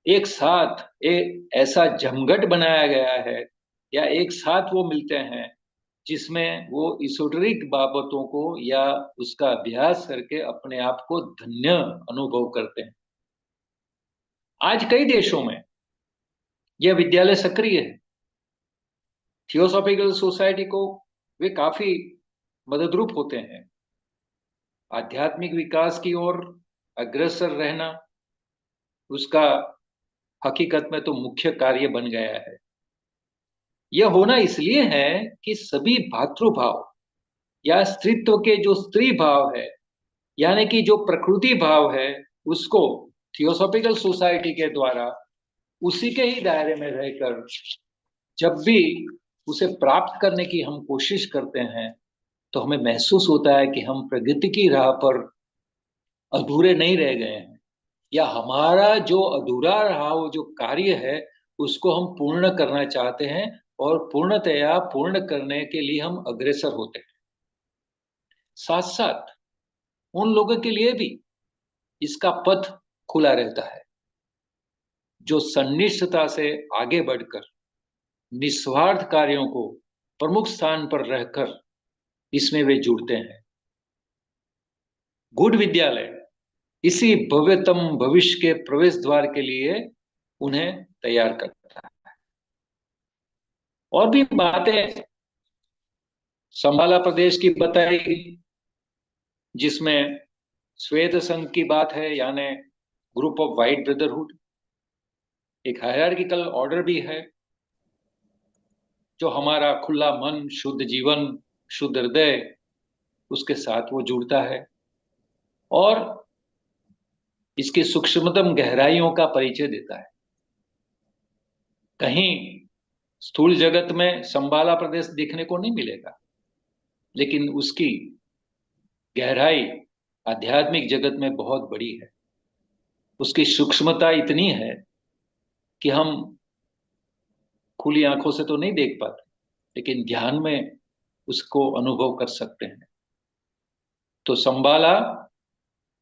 एक साथ एक ऐसा जमघट बनाया गया है या एक साथ वो मिलते हैं जिसमें वो एसोटेरिक बाबतों को या उसका अभ्यास करके अपने आप को धन्य अनुभव करते हैं. आज कई देशों में यह विद्यालय सक्रिय है. थियोसॉफिकल सोसाइटी को वे काफी मददरूप होते हैं. आध्यात्मिक विकास की ओर अग्रसर रहना उसका हकीकत में तो मुख्य कार्य बन गया है. यह होना इसलिए है कि सभी भातृभाव या स्त्रीत्व के जो स्त्री भाव है यानी कि जो प्रकृति भाव है उसको थियोसॉफिकल सोसाइटी के द्वारा उसी के ही दायरे में रहकर जब भी उसे प्राप्त करने की हम कोशिश करते हैं तो हमें महसूस होता है कि हम प्रगति की राह पर अधूरे नहीं रह गए हैं, या हमारा जो अधूरा रहा वो जो कार्य है उसको हम पूर्ण करना चाहते हैं और पूर्णतया पूर्ण करने के लिए हम अग्रसर होते हैं। साथ साथ उन लोगों के लिए भी इसका पथ खुला रहता है जो सन्निष्ठता से आगे बढ़कर निस्वार्थ कार्यों को प्रमुख स्थान पर रहकर इसमें वे जुड़ते हैं। गुड विद्यालय इसी भव्यतम भविष्य के प्रवेश द्वार के लिए उन्हें तैयार करता है। और भी बातें संभाला प्रदेश की बताई, जिसमें श्वेत संघ की बात है, यानी ग्रुप ऑफ व्हाइट ब्रदरहुड। एक हायरार्किकल ऑर्डर भी है जो हमारा खुला मन, शुद्ध जीवन, शुद्ध हृदय, उसके साथ वो जुड़ता है और इसकी सूक्ष्मतम गहराइयों का परिचय देता है। कहीं स्थूल जगत में संबाला प्रदेश देखने को नहीं मिलेगा, लेकिन उसकी गहराई आध्यात्मिक जगत में बहुत बड़ी है। उसकी सूक्ष्मता इतनी है कि हम खुली आंखों से तो नहीं देख पाते, लेकिन ध्यान में उसको अनुभव कर सकते हैं। तो संबाला,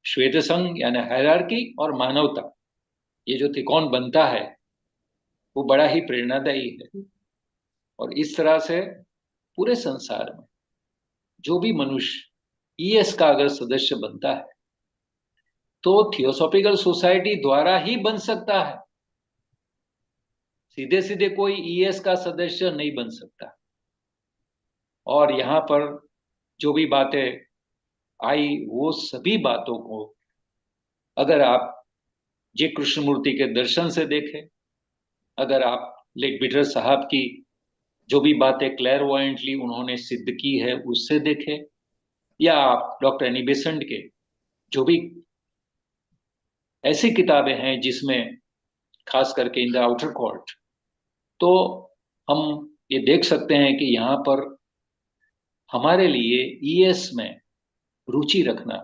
श्वेत संघ यानी हायरार्की और मानवता, ये जो त्रिकोण बनता है वो बड़ा ही प्रेरणादायी है। और इस तरह से पूरे संसार में जो भी मनुष्य ईएस का अगर सदस्य बनता है तो थियोसॉफिकल सोसाइटी द्वारा ही बन सकता है। सीधे सीधे कोई ईएस का सदस्य नहीं बन सकता। और यहाँ पर जो भी बातें आई वो सभी बातों को अगर आप जे कृष्णमूर्ति के दर्शन से देखें, अगर आप लेक बिटर साहब की जो भी बातें क्लेयरवॉयंटली उन्होंने सिद्ध की है उससे देखें, या आप डॉक्टर एनी बेसेंट के जो भी ऐसी किताबें हैं जिसमें खास करके इन द आउटर कोर्ट, तो हम ये देख सकते हैं कि यहाँ पर हमारे लिए ईएस में रुचि रखना,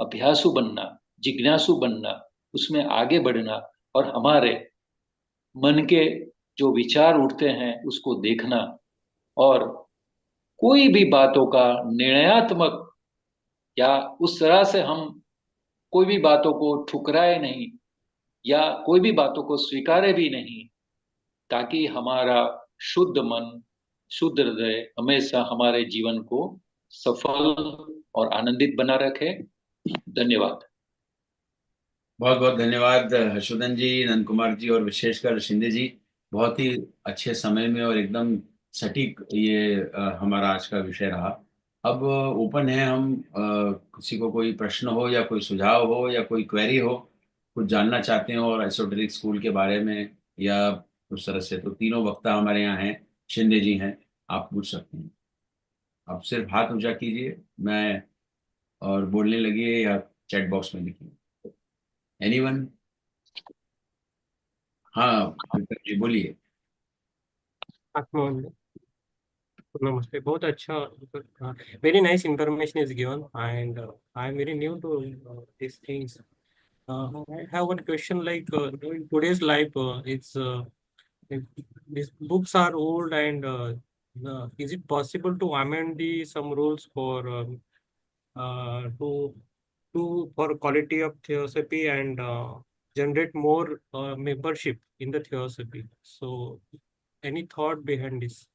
अभ्यासु बनना, जिज्ञासु बनना, उसमें आगे बढ़ना और हमारे मन के जो विचार उठते हैं उसको देखना और कोई भी बातों का निर्णयात्मक या उस तरह से हम कोई भी बातों को ठुकराए नहीं या कोई भी बातों को स्वीकारे भी नहीं, ताकि हमारा शुद्ध मन, शुद्ध हृदय हमेशा हमारे जीवन को सफल और आनंदित बना रखे। धन्यवाद। बहुत बहुत धन्यवाद हर्षवर्धन जी, नंद कुमार जी और विशेषकर शिंदे जी। बहुत ही अच्छे समय में और एकदम सटीक ये हमारा आज का विषय रहा। अब ओपन है हम, किसी को कोई प्रश्न हो या कोई सुझाव हो या कोई क्वेरी हो, कुछ जानना चाहते हो और एसोटेरिक स्कूल के बारे में या उस तरह से, तो तीनों वक्ता हमारे यहाँ हैं, शिंदे जी हैं, आप पूछ सकते हैं। आप सिर्फ हाथ ऊंचा कीजिए, मैं और बोलने लगिए या चैट बॉक्स में लिखिए। एनीवन? हाँ विक्रम जी बोलिए। आत्मा Namaste. बहुत अच्छा. Very nice information is given, and I am very new to these things. I have one question. Like in today's life, these books are old, and is it possible to amend some rules for for quality of theosophy and generate more membership in the theosophy? So, any thought behind this?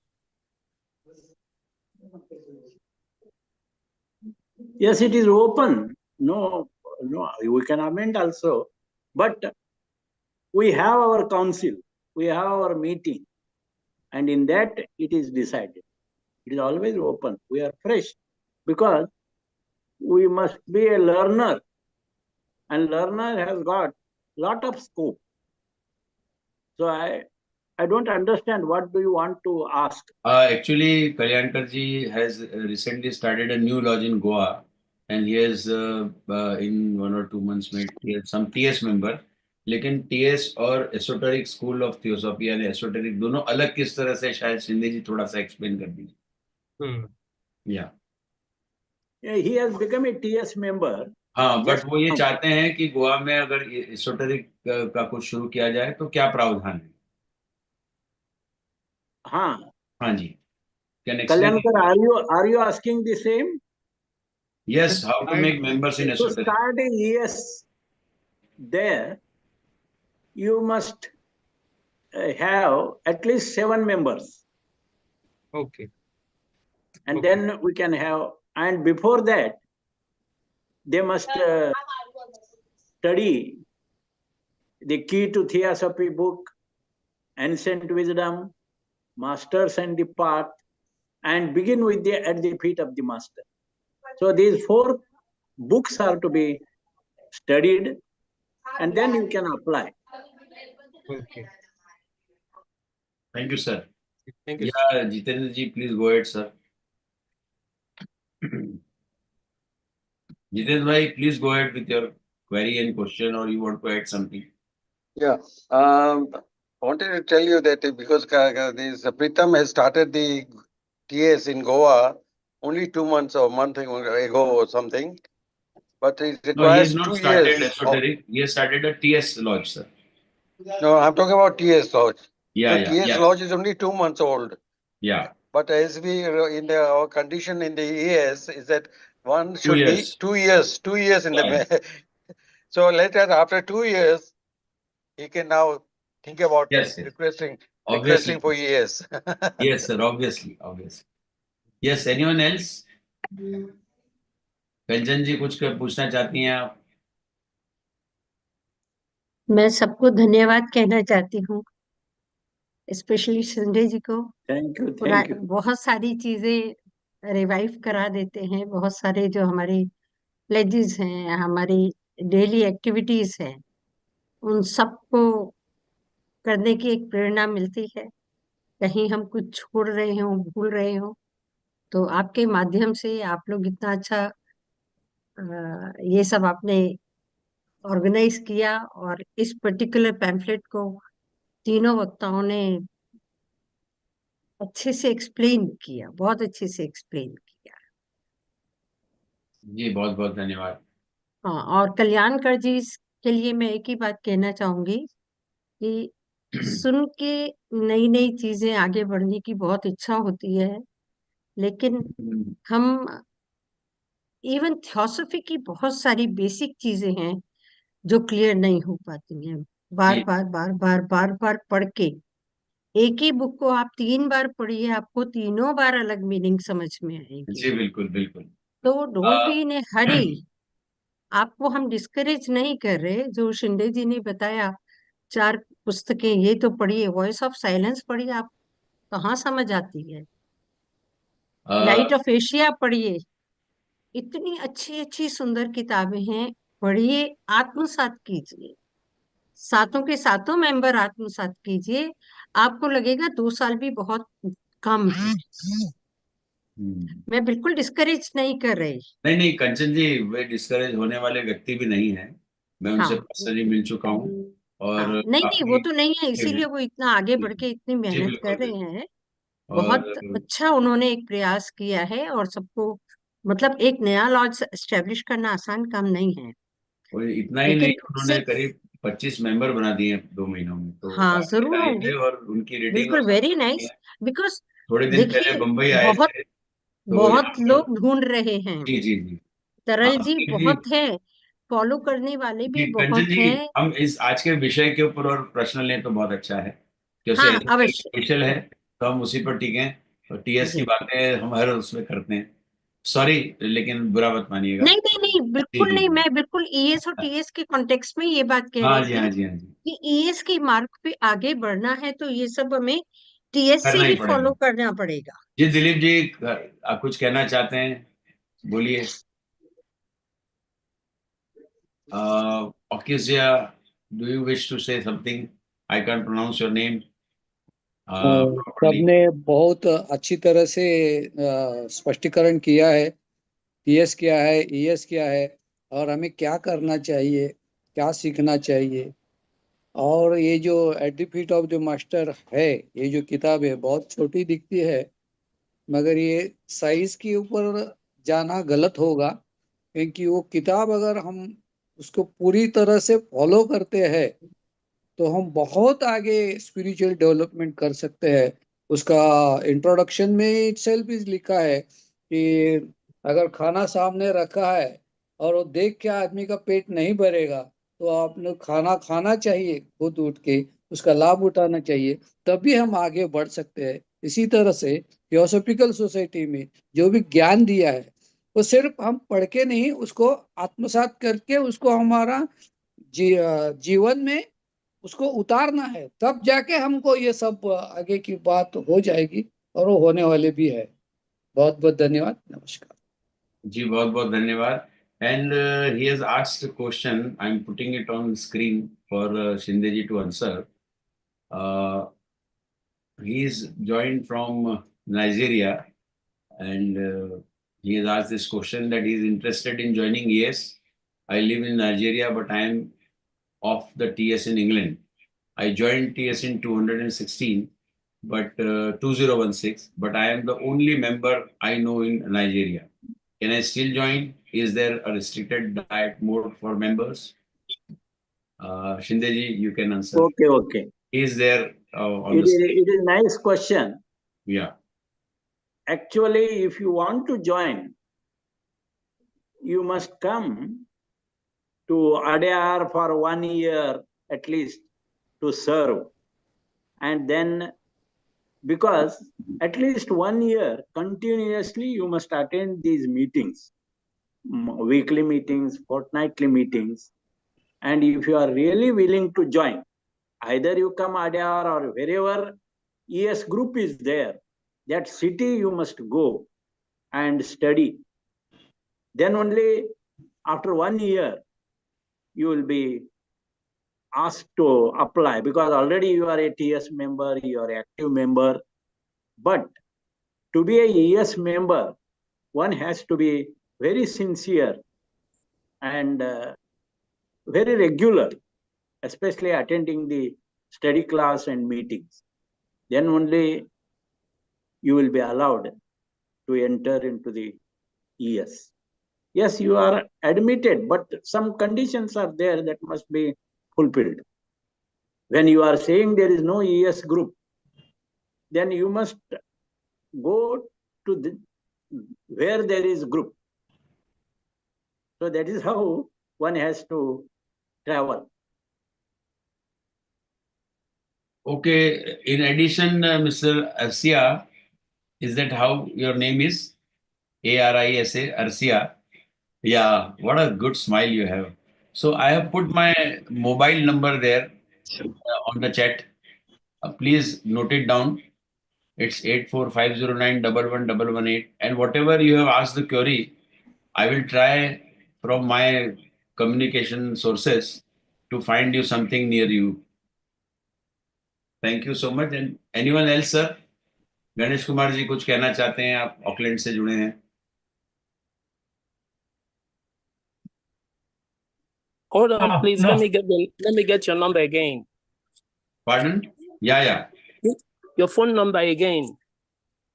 Yes, it is open. No, we can amend also. But we have our council, we have our meeting, and in that it is decided. It is always open. We are fresh because we must be a learner, and learner has got lot of scope. So I don't understand what do you want to ask. Actually, Kalyankar ji has recently started a new lodge in Goa, and he has in 1 or 2 months made some TS member. लेकिन TS और esoteric school of theosophy यानी esoteric दोनों अलग किस तरह से, शायद शिंदे जी थोड़ा सा एक्सप्लेन कर दीजिए। या He has become a TS member. हाँ, बट वो ये चाहते हैं कि गोवा में अगर एसोटेरिक का कुछ शुरू किया जाए तो क्या प्रावधान है? हाँ, हाँ जी, can explain? Kalyankar, are you asking the same? Yes, how to make members in To esoteric? start a ES there, you must have at least 7 members, Okay. and Okay. then we can have. And before that, they must study the Key to Theosophy book, Ancient Wisdom, Masters and the Path, and begin with the At the Feet of the Master. So these 4 books are to be studied, and then you can apply. Okay. Thank you, sir. Thank you. Yeah, Jitendra ji, please go ahead, sir. Jitendra bhai, please go ahead with your query and question, or you want to add something? Yeah, I wanted to tell you that because this Pritam has started the TS in Goa only 2 months or a month ago or something, but it No, he has requires not 2 started years. esoteric. He has started a TS lodge, sir. No, I'm talking about TS Lodge. Yeah, So yeah, TS yeah, Lodge is only 2 months old. yeah. But as we our condition in the ES is that one 2 should be years. 2 years, 2 years in the. So later after 2 years, he can now think about Yes, yes. requesting Obviously. for years. Yes, sir. Obviously. Yes. Anyone else? कंचन जी कुछ पूछना चाहती हैं आप? मैं सबको धन्यवाद कहना चाहती हूँ, स्पेशली संजय जी को। Thank you. बहुत सारी चीजें रिवाइव करा देते हैं, बहुत सारे जो हमारे प्लेजेस हैं, हमारी डेली एक्टिविटीज हैं, उन सबको करने की एक प्रेरणा मिलती है। कहीं हम कुछ छोड़ रहे हो, भूल रहे हो, तो आपके माध्यम से आप लोग इतना अच्छा ये सब आपने ऑर्गेनाइज किया, और इस पर्टिकुलर पैम्फलेट को तीनों वक्ताओं ने अच्छे से एक्सप्लेन किया, बहुत अच्छे से एक्सप्लेन किया। जी बहुत बहुत धन्यवाद। हाँ, और कल्याणकर जी के लिए मैं एक ही बात कहना चाहूंगी कि सुन के नई नई चीजें आगे बढ़ने की बहुत इच्छा होती है, लेकिन हम इवन थियोसॉफी की बहुत सारी बेसिक चीजें हैं जो क्लियर नहीं हो पाती हैं। बार बार बार बार बार बार पढ़ के, एक ही बुक को आप 3 बार पढ़िए, आपको तीनों बार अलग मीनिंग समझ में आएगी। जी बिल्कुल बिल्कुल। तो डोंट बी इन ए हरी। आपको हम डिस्करेज नहीं कर रहे, जो शिंदे जी ने बताया 4 पुस्तकें ये तो पढ़िए, वॉइस ऑफ साइलेंस पढ़िए, आप कहाँ समझ आती है। लाइट ऑफ एशिया पढ़िए, इतनी अच्छी अच्छी सुंदर किताबें हैं, पढ़िए, आत्मसात कीजिए, सातों के सातों मेंबर आत्मसात कीजिए, आपको लगेगा 2 साल भी बहुत कम है। मैं बिल्कुल डिस्करेज नहीं कर रही। नहीं कंचन जी, वे डिस्करेज होने वाले व्यक्ति भी नहीं है, मैं उनसे पर्सनली मिल चुका हूँ, और नहीं वो तो नहीं है, इसीलिए वो इतना आगे बढ़ के इतनी मेहनत कर रहे हैं। बहुत अच्छा उन्होंने एक प्रयास किया है, और सबको मतलब एक नया लॉज एस्टेब्लिश करना आसान काम नहीं है। इतना ही नहीं, उन्होंने करीब 25 मेंबर बना दिए 2 महीनों में, तो हाँ जरूर होंगे, और उनकी रेटिंग बिल्कुल वेरी नाइस। बिकॉज थोड़े दिन पहले बम्बई आए थे, बहुत लोग ढूंढ रहे हैं। जी जी जी, तरल जी बहुत है, फॉलो करने वाले भी बहुत हैं। हम इस आज के विषय के ऊपर और प्रश्न लें तो बहुत अच्छा है, हाँ अवश्य, स्पेशल है, तो हम उसी पर टिके, और टीएस की बातें हम हर उसमें करते हैं। सॉरी, लेकिन बुरा मत मानिएगा। नहीं बिल्कुल नहीं, मैं बिल्कुल ईएस और टीएस के कॉन्टेक्स्ट में ये बात कह रही थी। हाँ जी कि ईएस के मार्ग पे आगे बढ़ना है तो ये सब हमें टीएस से ही फॉलो करना पड़ेगा। जी दिलीप जी, आप कुछ कहना चाहते हैं, बोलिए। Okizia, do you wish to say something? I can't pronounce your name properly. सबने बहुत अच्छी तरह से स्पष्टीकरण किया है, टीएस क्या है, ईएस क्या है, और हमें क्या करना चाहिए, क्या सीखना चाहिए। और ये जो at the feet of the master है, ये जो किताब है बहुत छोटी दिखती है, मगर ये साइज के ऊपर जाना गलत होगा, क्योंकि वो किताब अगर हम उसको पूरी तरह से फॉलो करते हैं तो हम बहुत आगे स्पिरिचुअल डेवलपमेंट कर सकते हैं। उसका इंट्रोडक्शन में इटसेल्फ इज लिखा है कि अगर खाना सामने रखा है और वो देख के आदमी का पेट नहीं भरेगा तो आपने खाना खाना चाहिए, खुद उठ के उसका लाभ उठाना चाहिए, तभी हम आगे बढ़ सकते हैं। इसी तरह से थियोसॉफिकल सोसाइटी में जो भी ज्ञान दिया है वो सिर्फ हम पढ़ के नहीं, उसको आत्मसात करके उसको हमारा जीवन में उसको उतारना है, तब जाके हमको ये सब आगे की बात हो जाएगी और वो होने वाले भी है। बहुत बहुत धन्यवाद, नमस्कार जी। बहुत बहुत धन्यवाद। And he has asked a question. I'm putting it on screen for Shindeji to answer. He is joined from Nigeria, and he has asked this question that he is interested in joining ES. I live in Nigeria, but I am of the TS in England. I joined TS in 2016, but 2016, but I am the only member I know in Nigeria. Can I still join? Is there a restricted diet mode for members? Shindeji, you can answer. Okay. Is there It is nice question. Yeah. Actually, if you want to join, you must come to Adyar for 1 year at least to serve. And then, because at least 1 year continuously you must attend these meetings, weekly meetings, fortnightly meetings. And if you are really willing to join, either you come Adyar or wherever ES group is there, that city you must go and study. Then only after 1 year, you will be asked to apply, because already you are a TS member, you are an active member. But to be a ES member, one has to be very sincere and very regular, especially attending the study class and meetings. Then only you will be allowed to enter into the ES. Yes, you are admitted, but some conditions are there that must be fulfilled. When you are saying there is no ES group, then you must go to where there is group. So that is how one has to travel. Okay. In addition, Mr. Arsia, is that how your name is? Arisa, Arsia. Yeah, what a good smile you have. So I have put my mobile number there on the chat. Please note it down. It's 84509111118. And whatever you have asked the query, I will try from my communication sources to find you something near you. Thank you so much. And anyone else, sir? Ganesh Kumar ji कुछ कहना चाहते हैं? आप Auckland से जुड़े हैं. Hold on, please. No. Let me get your number again. Pardon? Yeah. Your phone number again.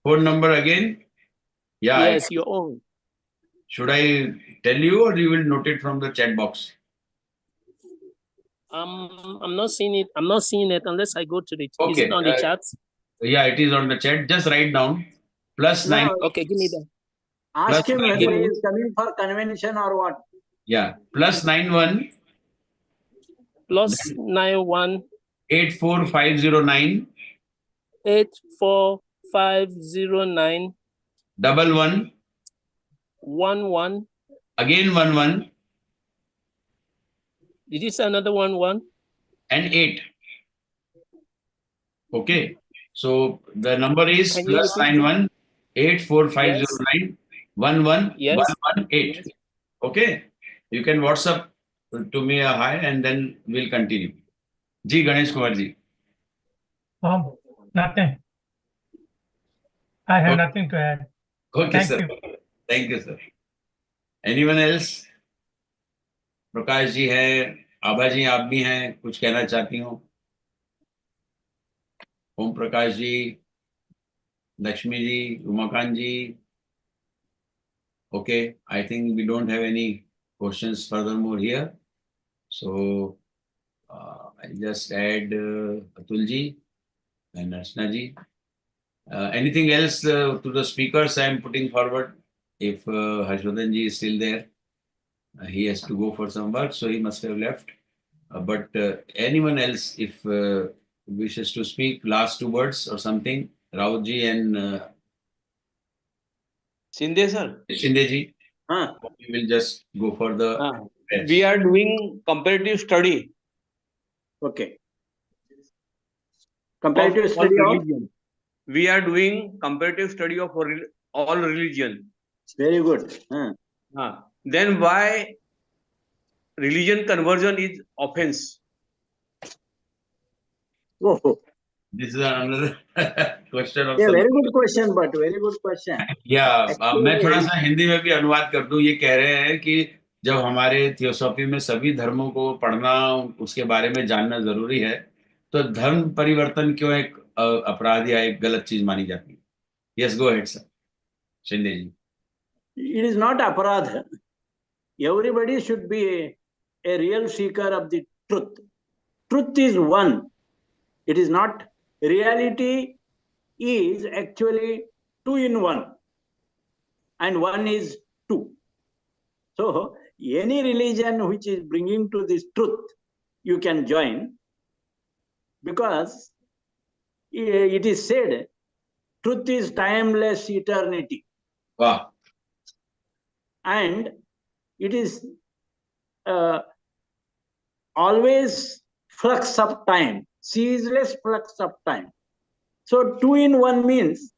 Phone number again? Yeah. Yes, your own. Should I tell you, or you will note it from the chat box? I'm not seeing it. I'm not seeing it unless I go to the. Okay. Is it on the chat? Yeah, it is on the chat. Just write down +9. Okay, give me that. Ask him whether he is coming for convention or what. Yeah, +91. +91. 84509. 84509. 11. 11. Again 11. Did you say another 11? And 8. Okay. So the number is +91 84509 11118. Okay. You can WhatsApp to me a hi and then we'll continue. Ji Ganesh Kumar ji. Nothing. I have nothing to add. Okay, Thank sir. you. Thank you, sir. Anyone else? Prakash ji हैं, आभा जी आप भी हैं, कुछ कहना चाहती हो? ओम प्रकाश जी, लक्ष्मी जी, उमाकांत जी. Okay, I think we don't have any questions furthermore here. So I'll just add Atul ji and Archana ji. Anything else to the speakers I am putting forward? If Harshvardhan ji is still there, he has to go for some work, so he must have left. But anyone else, if wishes to speak, last 2 words or something, Raut ji and Shinde sir. Shinde ji, we will just go for the rest. We are doing comparative study. Okay. Comparative study of religion. We are doing comparative study of all religion. Very good. Then why religion conversion is offense? Oh. This is another question of Yeah, very good question, but very good question. मैं थोड़ा सा हिंदी में भी अनुवाद कर दूं. ये कह रहे हैं कि जब हमारे थियोसॉफी में सभी धर्मों को पढ़ना, उसके बारे में जानना जरूरी है, तो धर्म परिवर्तन क्यों एक अपराध या एक गलत चीज मानी जाती है? Yes, go ahead sir. Shinde ji. It is not aparadha. Everybody should be a real seeker of the truth. Truth is one. It is not. Reality is actually 2 in 1. And 1 is 2. So, any religion which is bringing to this truth, you can join. Because it is said, truth is timeless eternity. Wow. And it is always flux of time, ceaseless flux of time. So 2 in 1 means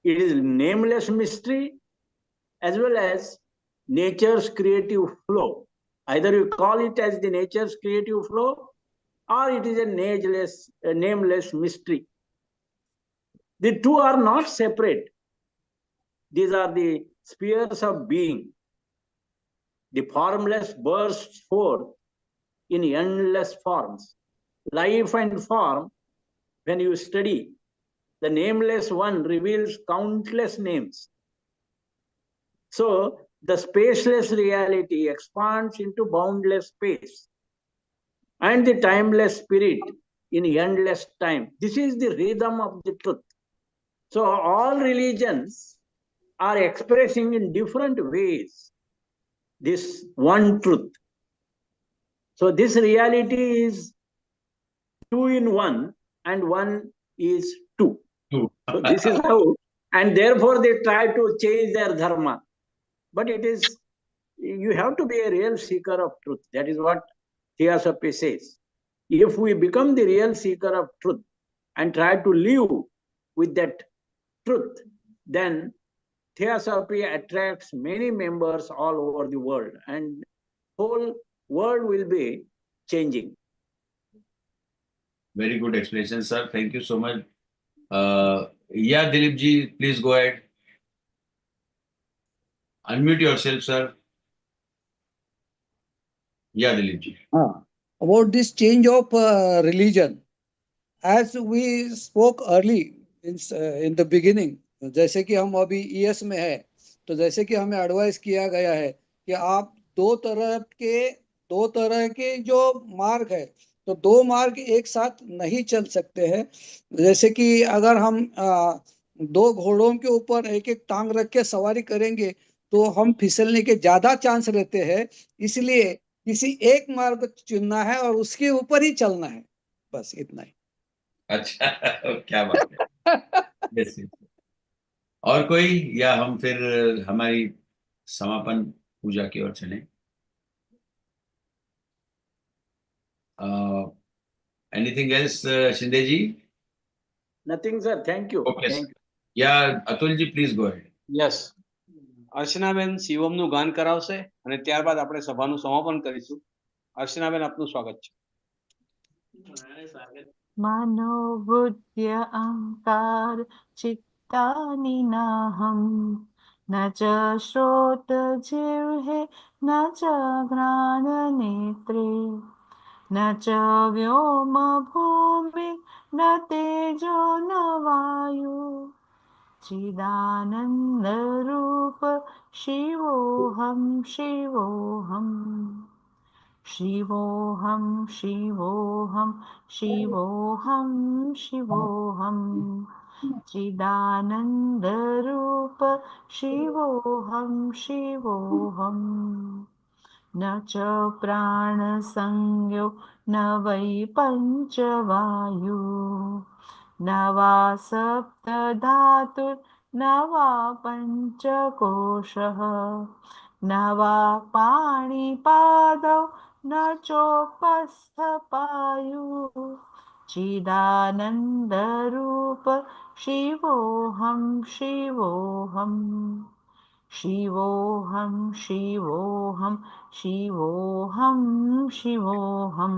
it is nameless mystery as well as nature's creative flow. Either you call it as the nature's creative flow or it is a nameless mystery. The two are not separate. These are the spheres of being. The formless bursts forth in endless forms. Life and form, when you study, the nameless one reveals countless names. So the spaceless reality expands into boundless space. And the timeless spirit in endless time. This is the rhythm of the truth. So all religions are expressing in different ways this one truth. So this reality is 2 in 1 and 1 is 2. So this is how, and therefore they try to change their dharma. But it is, you have to be a real seeker of truth. That is what Theosophy says. If we become the real seeker of truth and try to live with that truth, then Theosophy attracts many members all over the world and whole world will be changing. Very good explanation, sir. Thank you so much. Yeah, Dilip ji, please go ahead. Unmute yourself, sir. Yeah, Dilip ji. About this change of religion, as we spoke early in the beginning, जैसे कि हम अभी ES में है, तो जैसे कि हमें एडवाइस किया गया है कि आप दो तरह के जो मार्ग है, तो 2 मार्ग एक साथ नहीं चल सकते हैं. जैसे कि अगर हम 2 घोड़ों के ऊपर एक एक टांग रख के सवारी करेंगे तो हम फिसलने के ज्यादा चांस रहते हैं. इसलिए किसी एक मार्ग चुनना है और उसके ऊपर ही चलना है. बस इतना ही. अच्छा, क्या बात है. yes, yes. और कोई, या हम फिर हमारी समापन पूजा की ओर चलें. Anything else, Shinde ji? Nothing, sir. Thank you. Okay, Thank sir. Yeah, Atul ji, please go ahead. Yes, અર્ચનાબેન શિવમનું ગાન કરાવશે અને ત્યારબાદ આપણે સભાનું સમાપન કરીશું. અર્ચનાબેન, આપનું સ્વાગત છે. मनोबुद्ध्य अहंकार चित्तानि नाहं न च श्रोत जिह्वे न च घ्राण नेत्रे न च व्योम भूमि न तेजो न वायु चिदानंद रूप शिवोऽहं शिवोऽहम् शिवोऽहं शिवोऽहं शिवोऽहं शिवोऽहम् चिदानन्दरूप शिवोऽहं शिवोऽहं न च प्राणसंज्ञो न वै पञ्चवायु न वा सप्तधातुर्न वा पञ्चकोशः न वा पाणिपादौ न चोपस्थपायुः चिदानन्दरूप शिवोऽहं शिवोऽहं शिवोऽहं शिवोऽहं शिवोऽहं शिवोऽहं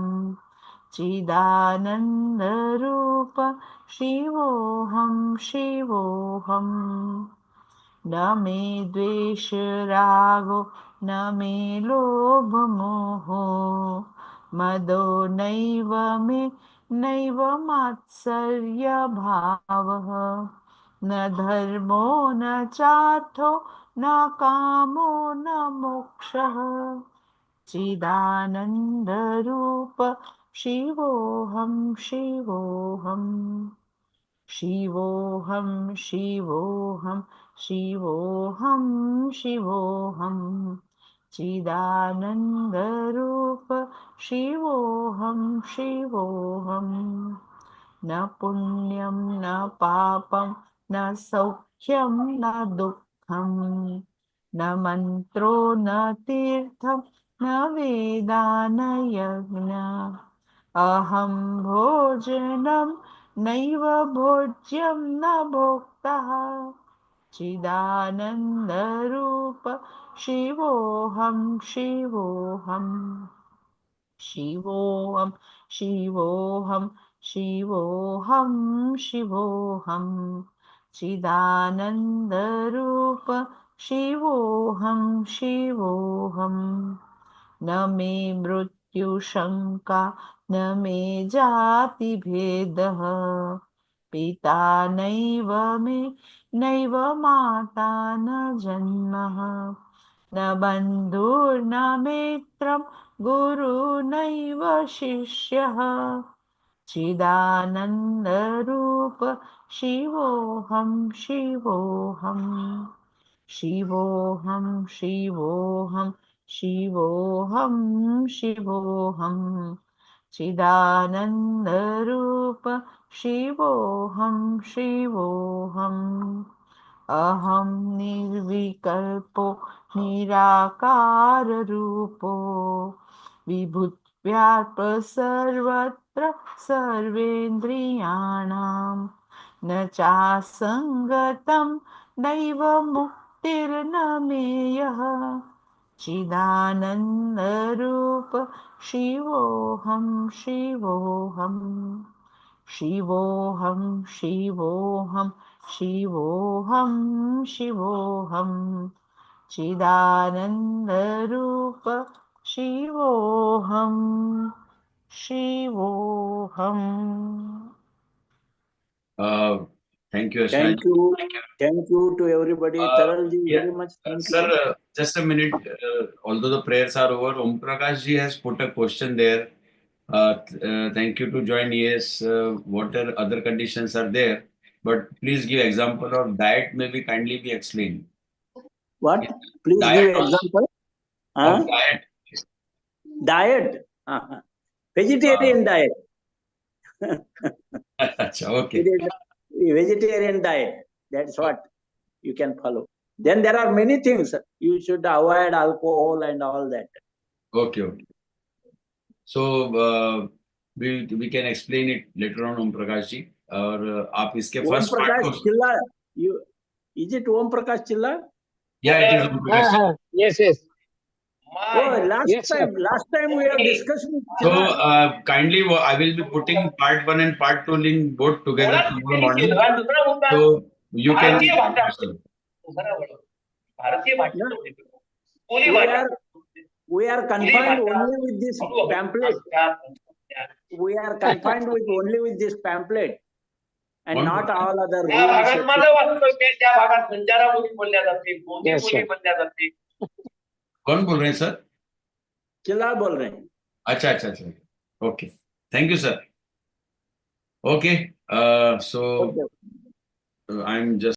चिदानन्दरूप शिवोऽहं शिवोऽहं न मे द्वेषरागो न मे लोभमोहो मदो नैव मे नैव मात्सर्यभावः न धर्मो न चार्थो न कामो न मोक्षः चिदानन्दरूप शिवोऽहं शिवोऽहं शिवोऽहं शिवोऽहं शिवोऽहं शिवोऽहं चिदानन्दरूप शिवोऽहं शिवोऽहं न पुण्यं न पापं न सौख्यं न दुःखं न मन्त्रो न तीर्थं न वेदा न यज्ञ अहं भोजनं नैव भोज्यं न भोक्तः चिदानन्दरूप शिवोऽहं शिवोऽहं शिवोऽहं शिवोऽहं शिवोऽहं शिवोऽहं चिदानन्दरूप शिवोऽहं शिवोऽहं न मे मृत्युशङ्का न मे जातिभेदः पिता नैव मे नैव माता न जन्मः न बन्धुर्न मित्रं गुरुनैव शिष्यः चिदानन्दरूप शिवोऽहं शिवोऽहं शिवोऽहं शिवोऽहं शिवोऽहं शिवोऽहं चिदानन्दरूप शिवोऽहं शिवोऽहम् अहं निर्विकल्पो निराकाररूपो विभुत्व्याप्त सर्वत्र सर्वेन्द्रियाणां न चासङ्गतं नैव मुक्तिर्न मेयः चिदानन्दरूप शिवोऽहं शिवोऽहं शिवोऽहं शिवोऽहं शिवोऽहं शिवोऽहं चिदानन्दरूप शिवोऽहं शिवोऽहम् Thank you, Ashna. Thank you to everybody. Taralji, very much thank Sir, you. just a minute. Although the prayers are over, Om Prakash ji has put a question there. Thank you to join. Yes, what are other conditions are there? But please give example of diet. Maybe kindly be explained. What? Please Diet give also example. of diet. Diet. Vegetarian diet. Okay. It is a vegetarian diet. That's what you can follow. Then there are many things. You should avoid alcohol and all that. Okay, okay. So we can explain it later on, Om Prakash ji. और आप इसके Om first part Prakash को Chilla. Is it Om Prakash Chilla? yeah, it is Om Prakash. Yes, yes. Oh, Yes, sir. last time we have discussed with So Chilla. kindly, I will be putting part 1 and part 2 link both together tomorrow morning. So you can. We are confined only with this pamphlet. We are confined with only with this pamphlet and not all other rules. Yes, sir. कौन बोल रहे हैं sir? चिल्ला बोल रहे हैं. अच्छा अच्छा अच्छा. Okay. Thank you, sir. Okay. So I'm just